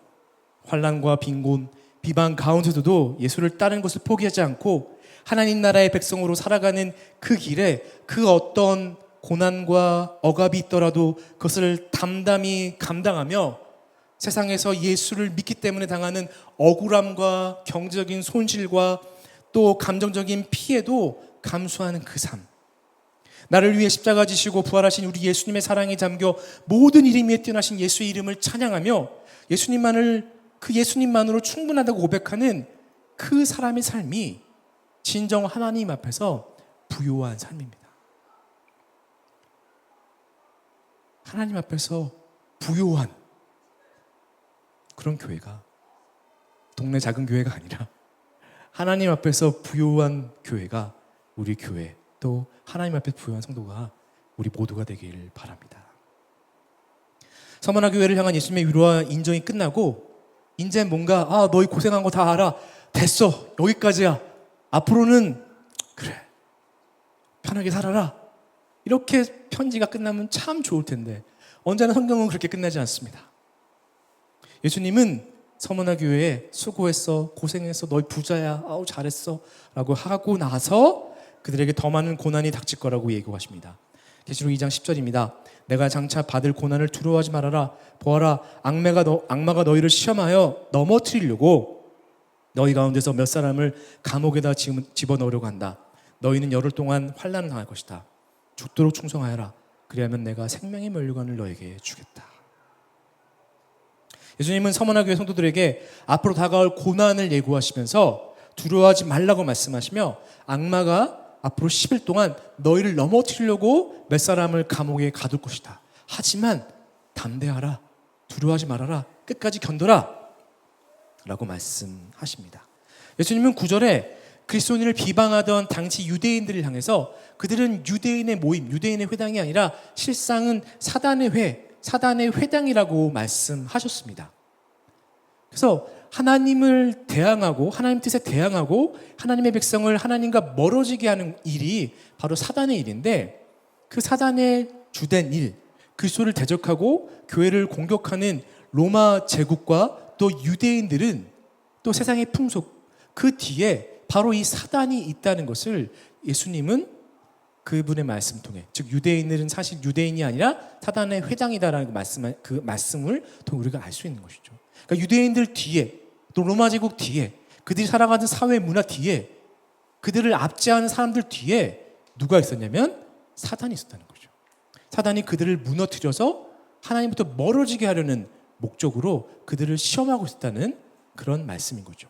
환난과 빈곤, 비방 가운데서도 예수를 따르는 것을 포기하지 않고 하나님 나라의 백성으로 살아가는 그 길에 그 어떤 고난과 억압이 있더라도 그것을 담담히 감당하며 세상에서 예수를 믿기 때문에 당하는 억울함과 경제적인 손실과 또 감정적인 피해도 감수하는 그 삶. 나를 위해 십자가 지시고 부활하신 우리 예수님의 사랑에 잠겨 모든 이름 위에 뛰어나신 예수의 이름을 찬양하며 그 예수님만으로 충분하다고 고백하는 그 사람의 삶이 진정 하나님 앞에서 부요한 삶입니다. 하나님 앞에서 부요한 그런 교회가 동네 작은 교회가 아니라 하나님 앞에서 부요한 교회가 우리 교회, 또 하나님 앞에 부요한 성도가 우리 모두가 되길 바랍니다. 서머나 교회를 향한 예수님의 위로와 인정이 끝나고 이제 뭔가 너희 고생한 거 다 알아. 됐어. 여기까지야. 앞으로는 그래. 편하게 살아라. 이렇게 편지가 끝나면 참 좋을 텐데 언제나 성경은 그렇게 끝나지 않습니다. 예수님은 서머나 교회에 수고했어, 고생했어, 너희 부자야, 아우 잘했어 라고 하고 나서 그들에게 더 많은 고난이 닥칠 거라고 예고하십니다. 계시록 2장 10절입니다. 내가 장차 받을 고난을 두려워하지 말아라. 보아라, 악마가 너희를 시험하여 넘어뜨리려고 너희 가운데서 몇 사람을 감옥에다 집어넣으려고 한다. 너희는 열흘 동안 환난을 당할 것이다. 죽도록 충성하여라. 그리하면 내가 생명의 면류관을 너에게 주겠다. 예수님은 서머나 교회 성도들에게 앞으로 다가올 고난을 예고하시면서 두려워하지 말라고 말씀하시며 악마가 앞으로 10일 동안 너희를 넘어뜨리려고 몇 사람을 감옥에 가둘 것이다. 하지만 담대하라. 두려워하지 말아라. 끝까지 견뎌라. 라고 말씀하십니다. 예수님은 9절에 그리스도인을 비방하던 당시 유대인들을 향해서 그들은 유대인의 모임, 유대인의 회당이 아니라 실상은 사단의 회당이라고 말씀하셨습니다. 그래서 하나님을 대항하고 하나님 뜻에 대항하고 하나님의 백성을 하나님과 멀어지게 하는 일이 바로 사단의 일인데 그 사단의 주된 일, 그리스도를 대적하고 교회를 공격하는 로마 제국과 또 유대인들은 또 세상의 풍속 그 뒤에 바로 이 사단이 있다는 것을 예수님은 그분의 말씀 통해, 즉 유대인들은 사실 유대인이 아니라 사단의 회당이다라는 그 말씀을 통해 우리가 알 수 있는 것이죠. 그러니까 유대인들 뒤에 또 로마 제국 뒤에 그들이 살아가는 사회 문화 뒤에 그들을 압제하는 사람들 뒤에 누가 있었냐면 사단이 있었다는 거죠. 사단이 그들을 무너뜨려서 하나님부터 멀어지게 하려는 목적으로 그들을 시험하고 있었다는 그런 말씀인 거죠.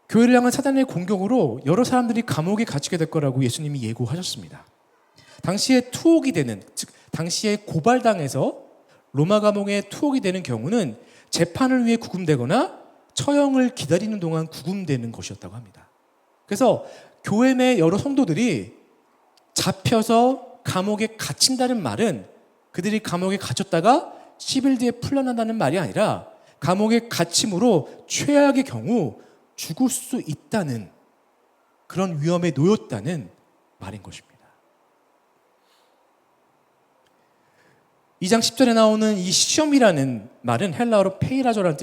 교회를 향한 사단의 공격으로 여러 사람들이 감옥에 갇히게 될 거라고 예수님이 예고하셨습니다. 당시에 투옥이 되는, 즉 당시에 고발당해서 로마 감옥에 투옥이 되는 경우는 재판을 위해 구금되거나 처형을 기다리는 동안 구금되는 것이었다고 합니다. 그래서 교회 내 여러 성도들이 잡혀서 감옥에 갇힌다는 말은 그들이 감옥에 갇혔다가 10일 뒤에 풀려난다는 말이 아니라 감옥에 갇힘으로 최악의 경우 죽을 수 있다는 그런 위험에 놓였다는 말인 것입니다. 2장 10절에 나오는 이 시험이라는 말은 헬라어로 페이라조라는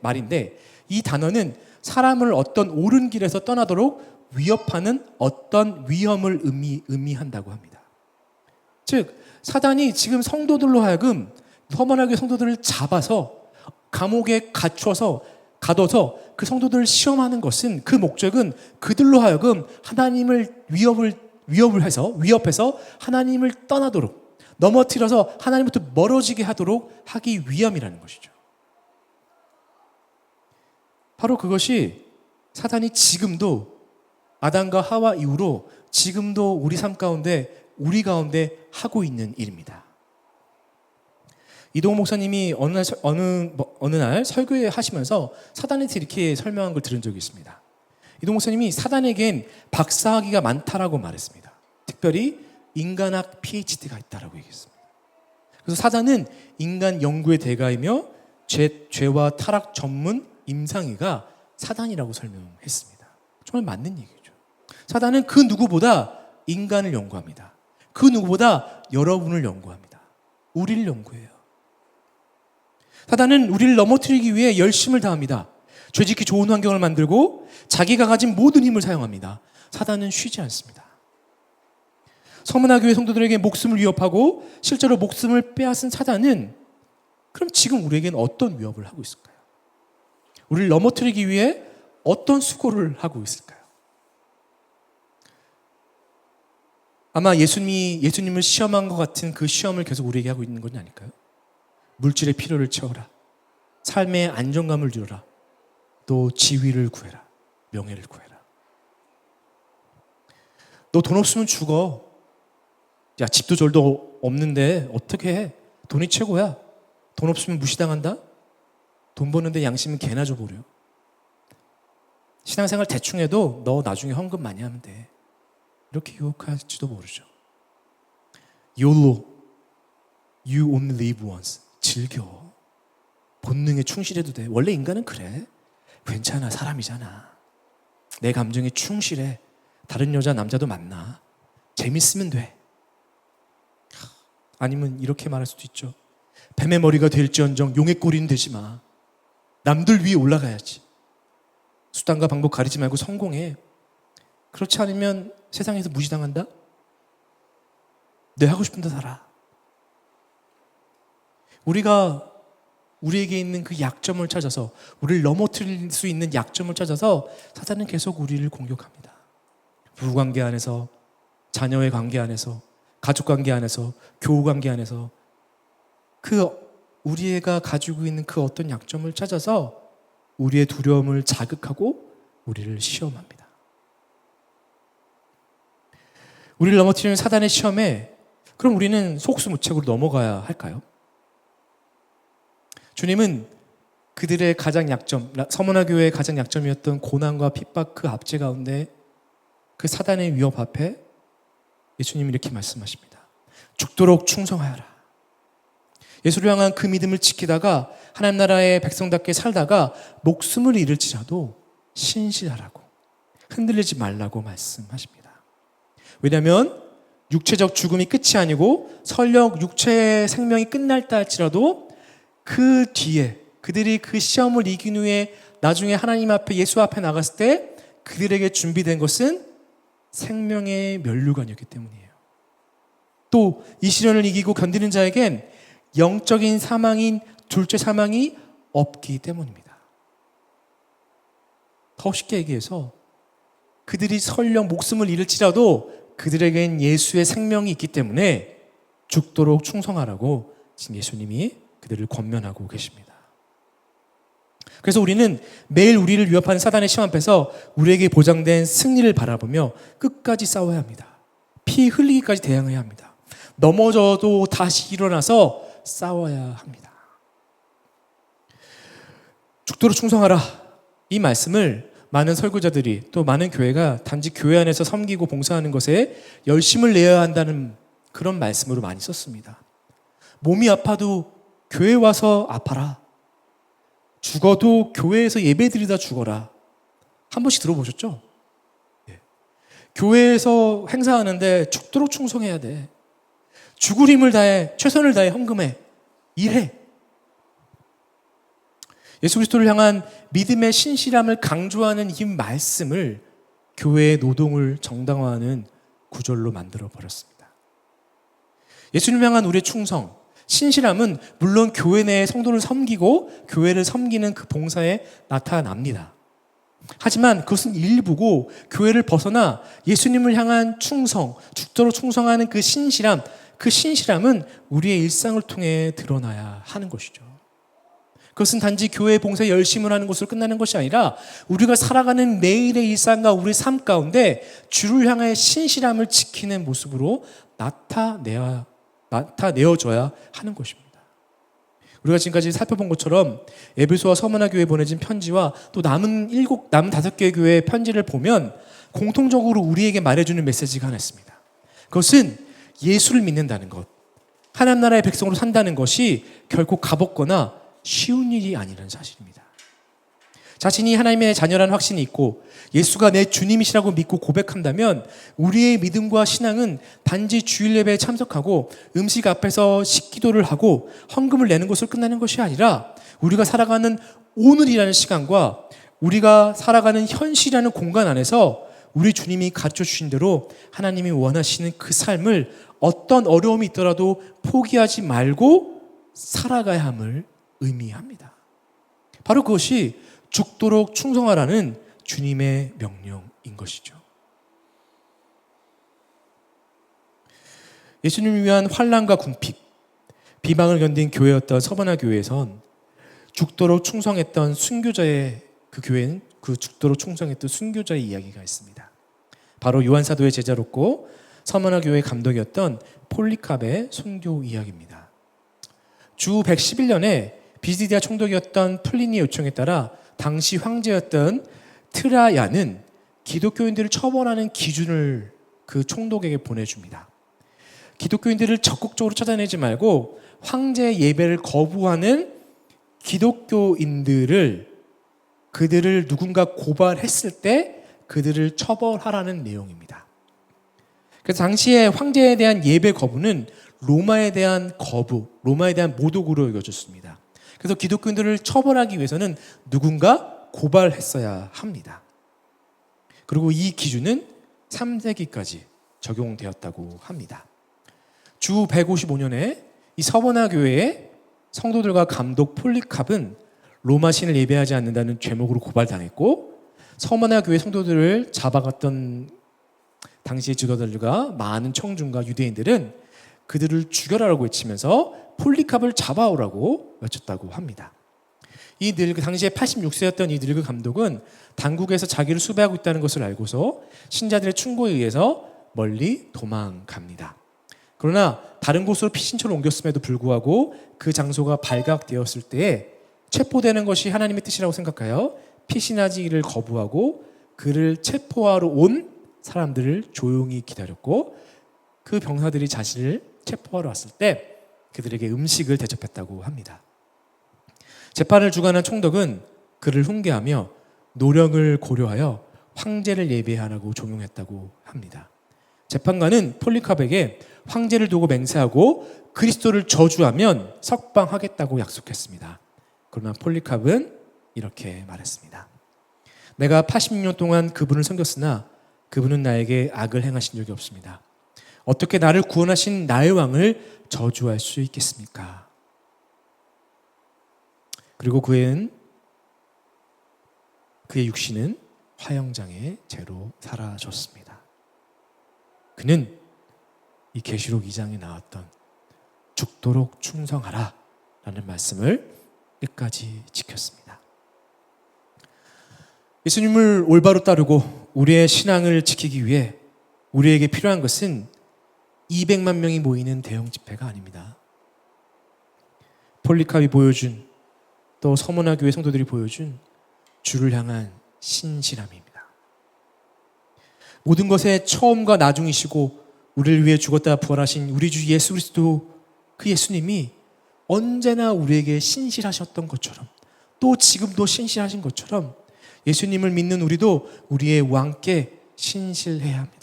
말인데 이 단어는 사람을 어떤 옳은 길에서 떠나도록 위협하는 어떤 위험을 의미한다고 합니다. 즉 사단이 지금 성도들로 하여금 서머나교회 성도들을 잡아서 감옥에 가둬서 그 성도들을 시험하는 것은 그 목적은 그들로 하여금 하나님을 위협해서 하나님을 떠나도록 넘어뜨려서 하나님부터 멀어지게 하도록 하기 위함이라는 것이죠. 바로 그것이 사단이 지금도 아담과 하와 이후로 지금도 우리 삶 가운데 우리 가운데 하고 있는 일입니다. 이동호 목사님이 어느 날 설교회 하시면서 사단에 대해 이렇게 설명한 걸 들은 적이 있습니다. 이동호 목사님이 사단에겐 박사학위가 많다라고 말했습니다. 특별히 인간학 PhD가 있다라고 얘기했습니다. 그래서 사단은 인간 연구의 대가이며 죄와 타락 전문 임상의가 사단이라고 설명했습니다. 정말 맞는 얘기죠. 사단은 그 누구보다 인간을 연구합니다. 그 누구보다 여러분을 연구합니다. 우리를 연구해요. 사단은 우리를 넘어뜨리기 위해 열심을 다합니다. 죄짓기 좋은 환경을 만들고 자기가 가진 모든 힘을 사용합니다. 사단은 쉬지 않습니다. 서문화 교회 성도들에게 목숨을 위협하고 실제로 목숨을 빼앗은 사단은 그럼 지금 우리에게는 어떤 위협을 하고 있을까요? 우리를 넘어뜨리기 위해 어떤 수고를 하고 있을까요? 아마 예수님을 시험한 것 같은 그 시험을 계속 우리에게 하고 있는 건 아닐까요? 물질의 필요를 채워라. 삶의 안정감을 주어라. 또 지위를 구해라. 명예를 구해라. 너 돈 없으면 죽어. 야, 집도 절도 없는데 어떻게 해? 돈이 최고야. 돈 없으면 무시당한다? 돈 버는데 양심은 개나 줘버려. 신앙생활 대충 해도 너 나중에 헌금 많이 하면 돼. 이렇게 유혹할지도 모르죠. YOLO, You only live once. 즐겨. 본능에 충실해도 돼. 원래 인간은 그래. 괜찮아, 사람이잖아. 내 감정에 충실해. 다른 여자, 남자도 만나. 재밌으면 돼. 아니면 이렇게 말할 수도 있죠. 뱀의 머리가 될지언정 용의 꼬리는 되지 마. 남들 위에 올라가야지. 수단과 방법 가리지 말고 성공해. 그렇지 않으면 세상에서 무시당한다? 내 하고 싶은 데 살아. 우리가 우리에게 있는 그 약점을 찾아서, 우리를 넘어뜨릴 수 있는 약점을 찾아서 사단은 계속 우리를 공격합니다. 부부관계 안에서, 자녀의 관계 안에서, 가족관계 안에서, 교우관계 안에서 우리가 가지고 있는 그 어떤 약점을 찾아서 우리의 두려움을 자극하고 우리를 시험합니다. 우리를 넘어뜨리는 사단의 시험에 그럼 우리는 속수무책으로 넘어가야 할까요? 주님은 그들의 가장 약점, 서문화 교회의 가장 약점이었던 고난과 핍박 그 압제 가운데 그 사단의 위협 앞에 예수님이 이렇게 말씀하십니다. 죽도록 충성하여라. 예수를 향한 그 믿음을 지키다가 하나님 나라의 백성답게 살다가 목숨을 잃을지라도 신실하라고, 흔들리지 말라고 말씀하십니다. 왜냐하면 육체적 죽음이 끝이 아니고 설령 육체의 생명이 끝날다 할지라도 그 뒤에 그들이 그 시험을 이긴 후에 나중에 하나님 앞에, 예수 앞에 나갔을 때 그들에게 준비된 것은 생명의 면류관이었기 때문이에요. 또 이 시련을 이기고 견디는 자에겐 영적인 사망인 둘째 사망이 없기 때문입니다. 더 쉽게 얘기해서 그들이 설령 목숨을 잃을지라도 그들에겐 예수의 생명이 있기 때문에 죽도록 충성하라고 지금 예수님이 그들을 권면하고 계십니다. 그래서 우리는 매일 우리를 위협하는 사단의 시험 앞에서 우리에게 보장된 승리를 바라보며 끝까지 싸워야 합니다. 피 흘리기까지 대항해야 합니다. 넘어져도 다시 일어나서 싸워야 합니다. 죽도록 충성하라. 이 말씀을 많은 설교자들이, 또 많은 교회가 단지 교회 안에서 섬기고 봉사하는 것에 열심을 내야 한다는 그런 말씀으로 많이 썼습니다. 몸이 아파도 교회 와서 아파라. 죽어도 교회에서 예배드리다 죽어라. 한 번씩 들어보셨죠? 예. 교회에서 행사하는데 죽도록 충성해야 돼. 죽을 힘을 다해, 최선을 다해 헌금해. 일해. 예수 그리스도를 향한 믿음의 신실함을 강조하는 이 말씀을 교회의 노동을 정당화하는 구절로 만들어 버렸습니다. 예수님을 향한 우리의 충성, 신실함은 물론 교회 내에 성도를 섬기고 교회를 섬기는 그 봉사에 나타납니다. 하지만 그것은 일부고 교회를 벗어나 예수님을 향한 충성, 죽도록 충성하는 그 신실함은 우리의 일상을 통해 드러나야 하는 것이죠. 그것은 단지 교회 봉사에 열심을 하는 것으로 끝나는 것이 아니라 우리가 살아가는 매일의 일상과 우리 삶 가운데 주를 향해 신실함을 지키는 모습으로 나타내어져야 하는 것입니다. 우리가 지금까지 살펴본 것처럼 에베소와 서머나 교회에 보내진 편지와 또 남은 5개의 교회의 편지를 보면 공통적으로 우리에게 말해주는 메시지가 하나 있습니다. 그것은 예수를 믿는다는 것, 하나님 나라의 백성으로 산다는 것이 결코 값없거나 쉬운 일이 아니라는 사실입니다. 자신이 하나님의 자녀라는 확신이 있고 예수가 내 주님이시라고 믿고 고백한다면 우리의 믿음과 신앙은 단지 주일 예배에 참석하고 음식 앞에서 식기도를 하고 헌금을 내는 것으로 끝나는 것이 아니라 우리가 살아가는 오늘이라는 시간과 우리가 살아가는 현실이라는 공간 안에서 우리 주님이 가르쳐 주신 대로 하나님이 원하시는 그 삶을 어떤 어려움이 있더라도 포기하지 말고 살아가야 함을 의미합니다. 바로 그것이 죽도록 충성하라는 주님의 명령인 것이죠. 예수님을 위한 환난과 궁핍, 비방을 견딘 교회였던 서머나 교회에선 죽도록 충성했던 순교자의 그 교회는 그 죽도록 충성했던 순교자의 이야기가 있습니다. 바로 요한 사도의 제자롭고 서머나 교회의 감독이었던 폴리캅의 순교 이야기입니다. 주 111년에 비시디아 총독이었던 플리니의 요청에 따라 당시 황제였던 트라야는 기독교인들을 처벌하는 기준을 그 총독에게 보내줍니다. 기독교인들을 적극적으로 찾아내지 말고 황제의 예배를 거부하는 기독교인들을 그들을 누군가 고발했을 때 그들을 처벌하라는 내용입니다. 그래서 당시에 황제에 대한 예배 거부는 로마에 대한 거부, 로마에 대한 모독으로 여겨졌습니다. 그래서 기독교인들을 처벌하기 위해서는 누군가 고발했어야 합니다. 그리고 이 기준은 3세기까지 적용되었다고 합니다. 주 155년에 이 서머나 교회의 성도들과 감독 폴리캅은 로마 신을 예배하지 않는다는 죄목으로 고발당했고 서머나 교회 성도들을 잡아갔던 당시의 지도자들과 많은 청중과 유대인들은 그들을 죽여라라고 외치면서 폴리캅을 잡아오라고 외쳤다고 합니다. 이 늙은 당시에 86세였던 이 늙은 감독은 당국에서 자기를 수배하고 있다는 것을 알고서 신자들의 충고에 의해서 멀리 도망갑니다. 그러나 다른 곳으로 피신처를 옮겼음에도 불구하고 그 장소가 발각되었을 때에 체포되는 것이 하나님의 뜻이라고 생각하여 피신하기를 거부하고 그를 체포하러 온 사람들을 조용히 기다렸고 그 병사들이 자신을 체포하러 왔을 때 그들에게 음식을 대접했다고 합니다. 재판을 주관한 총독은 그를 훈계하며 노력을 고려하여 황제를 예배하라고 종용했다고 합니다. 재판관은 폴리캅에게 황제를 두고 맹세하고 그리스도를 저주하면 석방하겠다고 약속했습니다. 그러나 폴리캅은 이렇게 말했습니다. 내가 86년 동안 그분을 섬겼으나 그분은 나에게 악을 행하신 적이 없습니다. 어떻게 나를 구원하신 나의 왕을 저주할 수 있겠습니까? 그리고 그의 육신은 화형장의 재로 사라졌습니다. 그는 이 계시록 2장에 나왔던 죽도록 충성하라 라는 말씀을 끝까지 지켰습니다. 예수님을 올바로 따르고 우리의 신앙을 지키기 위해 우리에게 필요한 것은 200만 명이 모이는 대형 집회가 아닙니다. 폴리캅이 보여준 또 서머나 교회 성도들이 보여준 주를 향한 신실함입니다. 모든 것의 처음과 나중이시고 우리를 위해 죽었다 부활하신 우리 주 예수 그리스도 그 예수님이 언제나 우리에게 신실하셨던 것처럼 또 지금도 신실하신 것처럼 예수님을 믿는 우리도 우리의 왕께 신실해야 합니다.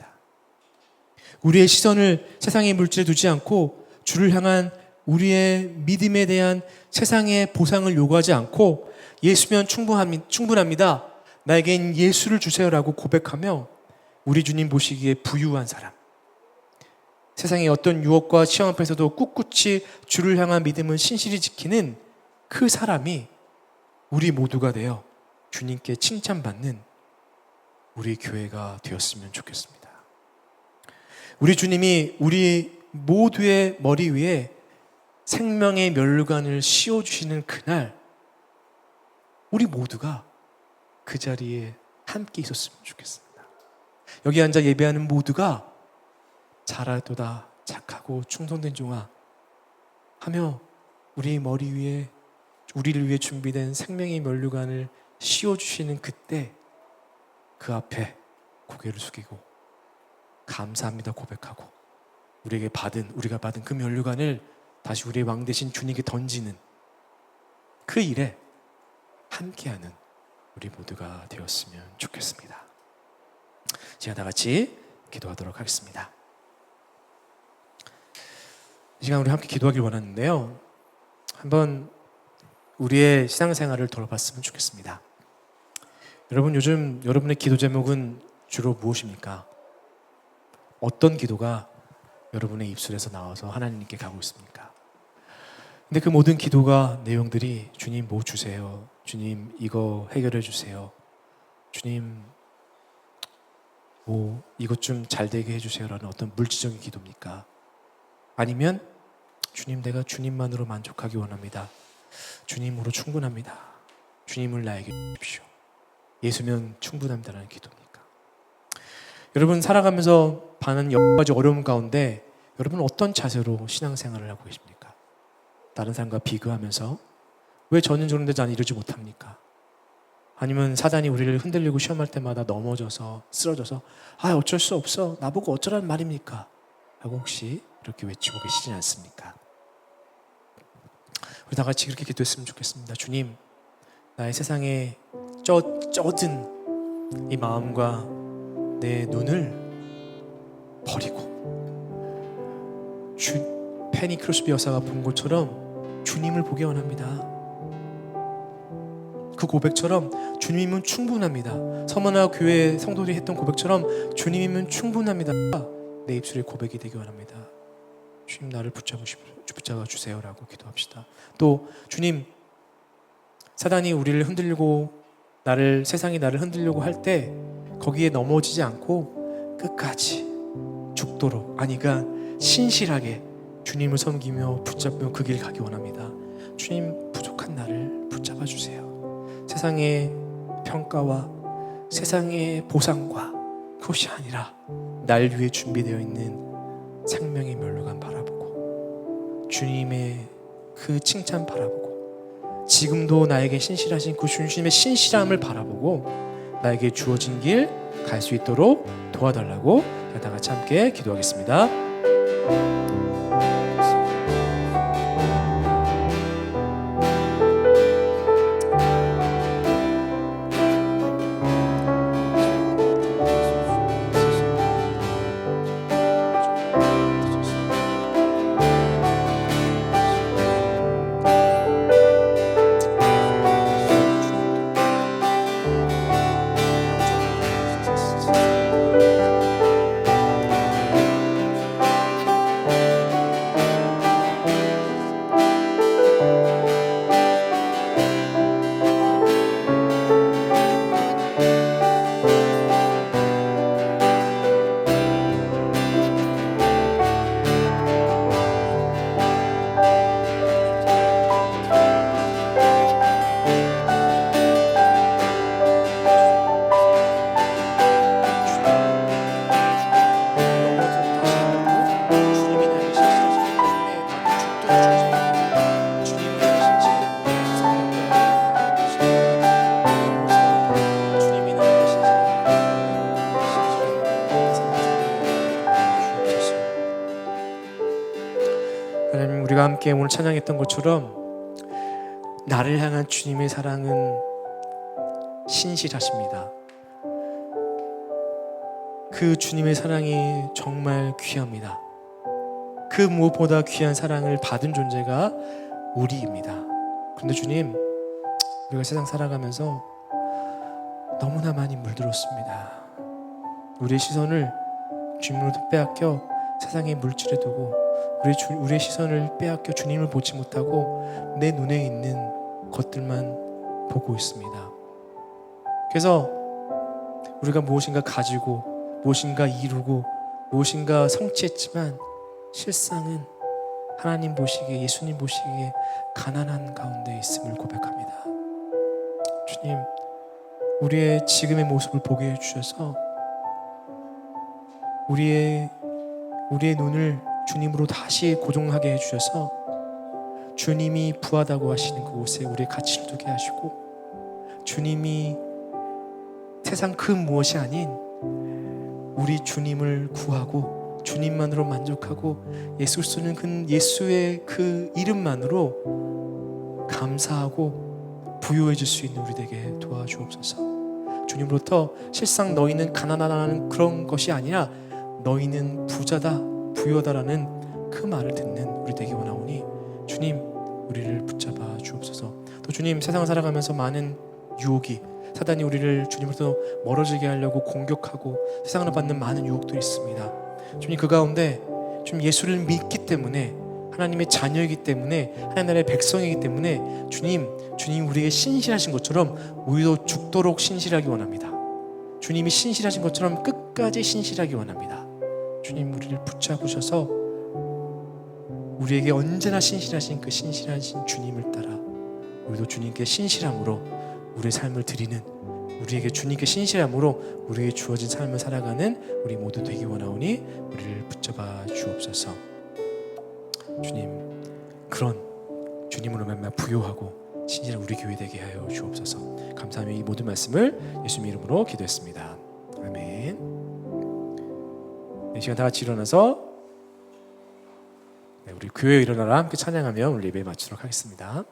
우리의 시선을 세상의 물질에 두지 않고 주를 향한 우리의 믿음에 대한 세상의 보상을 요구하지 않고 예수면 충분합니다. 나에겐 예수를 주세요라고 고백하며 우리 주님 보시기에 부유한 사람, 세상의 어떤 유혹과 시험 앞에서도 꿋꿋이 주를 향한 믿음을 신실히 지키는 그 사람이 우리 모두가 되어 주님께 칭찬받는 우리 교회가 되었으면 좋겠습니다. 우리 주님이 우리 모두의 머리 위에 생명의 멸관을 씌워주시는 그날 우리 모두가 그 자리에 함께 있었으면 좋겠습니다. 여기 앉아 예배하는 모두가 잘하도다 착하고 충성된 종아 하며 우리 머리 위에 우리를 위해 준비된 생명의 면류관을 씌워주시는 그때 그 앞에 고개를 숙이고 감사합니다 고백하고 우리가 받은 그 면류관을 다시 우리의 왕 대신 주님께 던지는 그 일에 함께하는 우리 모두가 되었으면 좋겠습니다. 제가 다 같이 기도하도록 하겠습니다. 이 시간 우리 함께 기도하길 원하는데요. 한번 우리의 신앙생활을 돌아봤으면 좋겠습니다. 여러분, 요즘 여러분의 기도 제목은 주로 무엇입니까? 어떤 기도가 여러분의 입술에서 나와서 하나님께 가고 있습니까? 근데 그 모든 기도가 내용들이 주님 뭐 주세요, 주님 이거 해결해 주세요, 주님 뭐 이것 좀 잘 되게 해주세요라는 어떤 물질적인 기도입니까? 아니면 주님 내가 주님만으로 만족하기 원합니다, 주님으로 충분합니다, 주님을 나에게 주십시오, 예수면 충분합니다라는 기도입니까? 여러분, 살아가면서 많은 여러 가지 어려움 가운데 여러분 어떤 자세로 신앙생활을 하고 계십니까? 다른 사람과 비교하면서 왜 저는 저런데 난 이러지 못합니까? 아니면 사단이 우리를 흔들리고 시험할 때마다 넘어져서 쓰러져서 어쩔 수 없어, 나보고 어쩌라는 말입니까? 하고 혹시 이렇게 외치고 계시지 않습니까? 우리 다 같이 그렇게 기도했으면 좋겠습니다. 주님, 나의 세상에 쩌든 이 마음과 내 눈을 버리고 페니 크로스비 여사가 본 것처럼 주님을 보기 원합니다. 그 고백처럼 주님이면 충분합니다. 서머나 교회 성도들이 했던 고백처럼 주님이면 충분합니다. 내 입술의 고백이 되기 원합니다. 주님 나를 붙잡아 주세요라고 기도합시다. 또 주님, 사단이 우리를 흔들고 세상이 나를 흔들려고 할 때 거기에 넘어지지 않고 끝까지 죽도록, 그러니까 신실하게 주님을 섬기며 붙잡으며 그 길 가기 원합니다. 주님, 부족한 나를 붙잡아 주세요. 세상의 평가와 세상의 보상과 그것이 아니라 날 위해 준비되어 있는 생명의 면류관 바라보고 주님의 그 칭찬 바라보고 지금도 나에게 신실하신 그 주님의 신실함을 바라보고 나에게 주어진 길 갈 수 있도록 도와달라고 다 같이 함께 기도하겠습니다. 하나님, 우리가 함께 오늘 찬양했던 것처럼 나를 향한 주님의 사랑은 신실하십니다. 그 주님의 사랑이 정말 귀합니다. 그 무엇보다 귀한 사랑을 받은 존재가 우리입니다. 그런데 주님, 우리가 세상 살아가면서 너무나 많이 물들었습니다. 우리의 시선을 주님으로부터 빼앗겨 세상의 물질에 두고 우리의 시선을 빼앗겨 주님을 보지 못하고 내 눈에 있는 것들만 보고 있습니다. 그래서 우리가 무엇인가 가지고 무엇인가 이루고 무엇인가 성취했지만 실상은 하나님 보시기에, 예수님 보시기에 가난한 가운데 있음을 고백합니다. 주님, 우리의 지금의 모습을 보게 해주셔서 우리의 눈을 주님으로 다시 고정하게 해주셔서 주님이 부하다고 하시는 그곳에 우리의 가치를 두게 하시고, 주님이 세상 그 무엇이 아닌 우리 주님을 구하고 주님만으로 만족하고 예수 그리스도는 그 예수의 그 이름만으로 감사하고 부유해 줄 수 있는 우리 되게 도와주옵소서. 주님으로부터 실상 너희는 가난하다는 그런 것이 아니라 너희는 부자다, 부유하다라는 그 말을 듣는 우리 되기 원하오니 주님 우리를 붙잡아 주옵소서. 또 주님, 세상을 살아가면서 많은 유혹이, 사단이 우리를 주님으로부터 멀어지게 하려고 공격하고 세상을 받는 많은 유혹들이 있습니다. 주님, 그 가운데 주님 예수를 믿기 때문에, 하나님의 자녀이기 때문에, 하나님 나라의 백성이기 때문에 주님 우리에게 신실하신 것처럼 우리도 죽도록 신실하기 원합니다. 주님이 신실하신 것처럼 끝까지 신실하기 원합니다. 주님 우리를 붙잡으셔서 우리에게 언제나 신실하신 그 신실하신 주님을 따라 우리도 주님께 신실함으로 우리의 삶을 드리는, 우리에게 주님께 신실함으로 우리에게 주어진 삶을 살아가는 우리 모두 되기 원하오니 우리를 붙잡아 주옵소서. 주님, 그런 주님으로 말미암아 부요하고 신실한 우리 교회 되게 하여 주옵소서. 감사하며 이 모든 말씀을 예수님 이름으로 기도했습니다. 아멘. 이 시간 다 같이 일어나서 우리 교회에 일어나라 함께 찬양하며 우리 예배 마치도록 하겠습니다.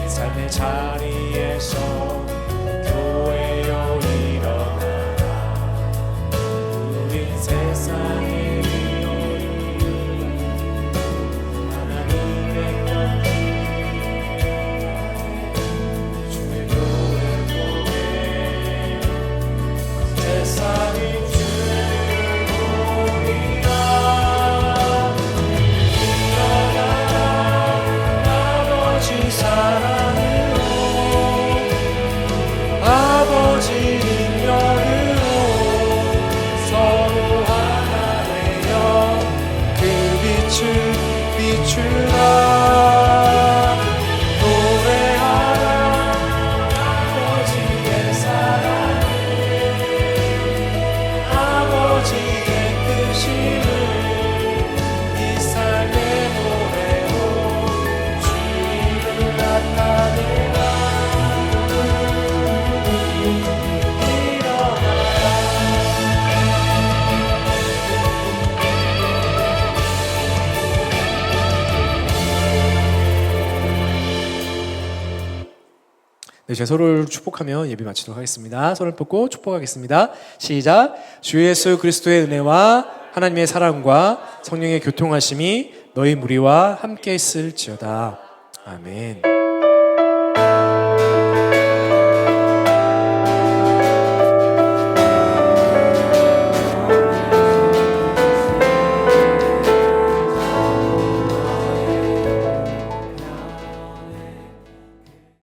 삶의 자리에서 교회여 일어나라. 우리 세상에 하나님의 편지 주의 교회 보내 세상이 주를 보리라. 일어나라 아버지 사랑 아버지 능력으로 서로 하나 되어 그 빛을 비추라. 노래하라 아버지의 사랑을, 아버지의 뜻임을 이 삶의 노래로 주님을 나타내라. 네, 제가 서로를 축복하며 예배 마치도록 하겠습니다. 손을 뻗고 축복하겠습니다. 시작. 주 예수 그리스도의 은혜와 하나님의 사랑과 성령의 교통하심이 너희 무리와 함께 있을지어다. 아멘.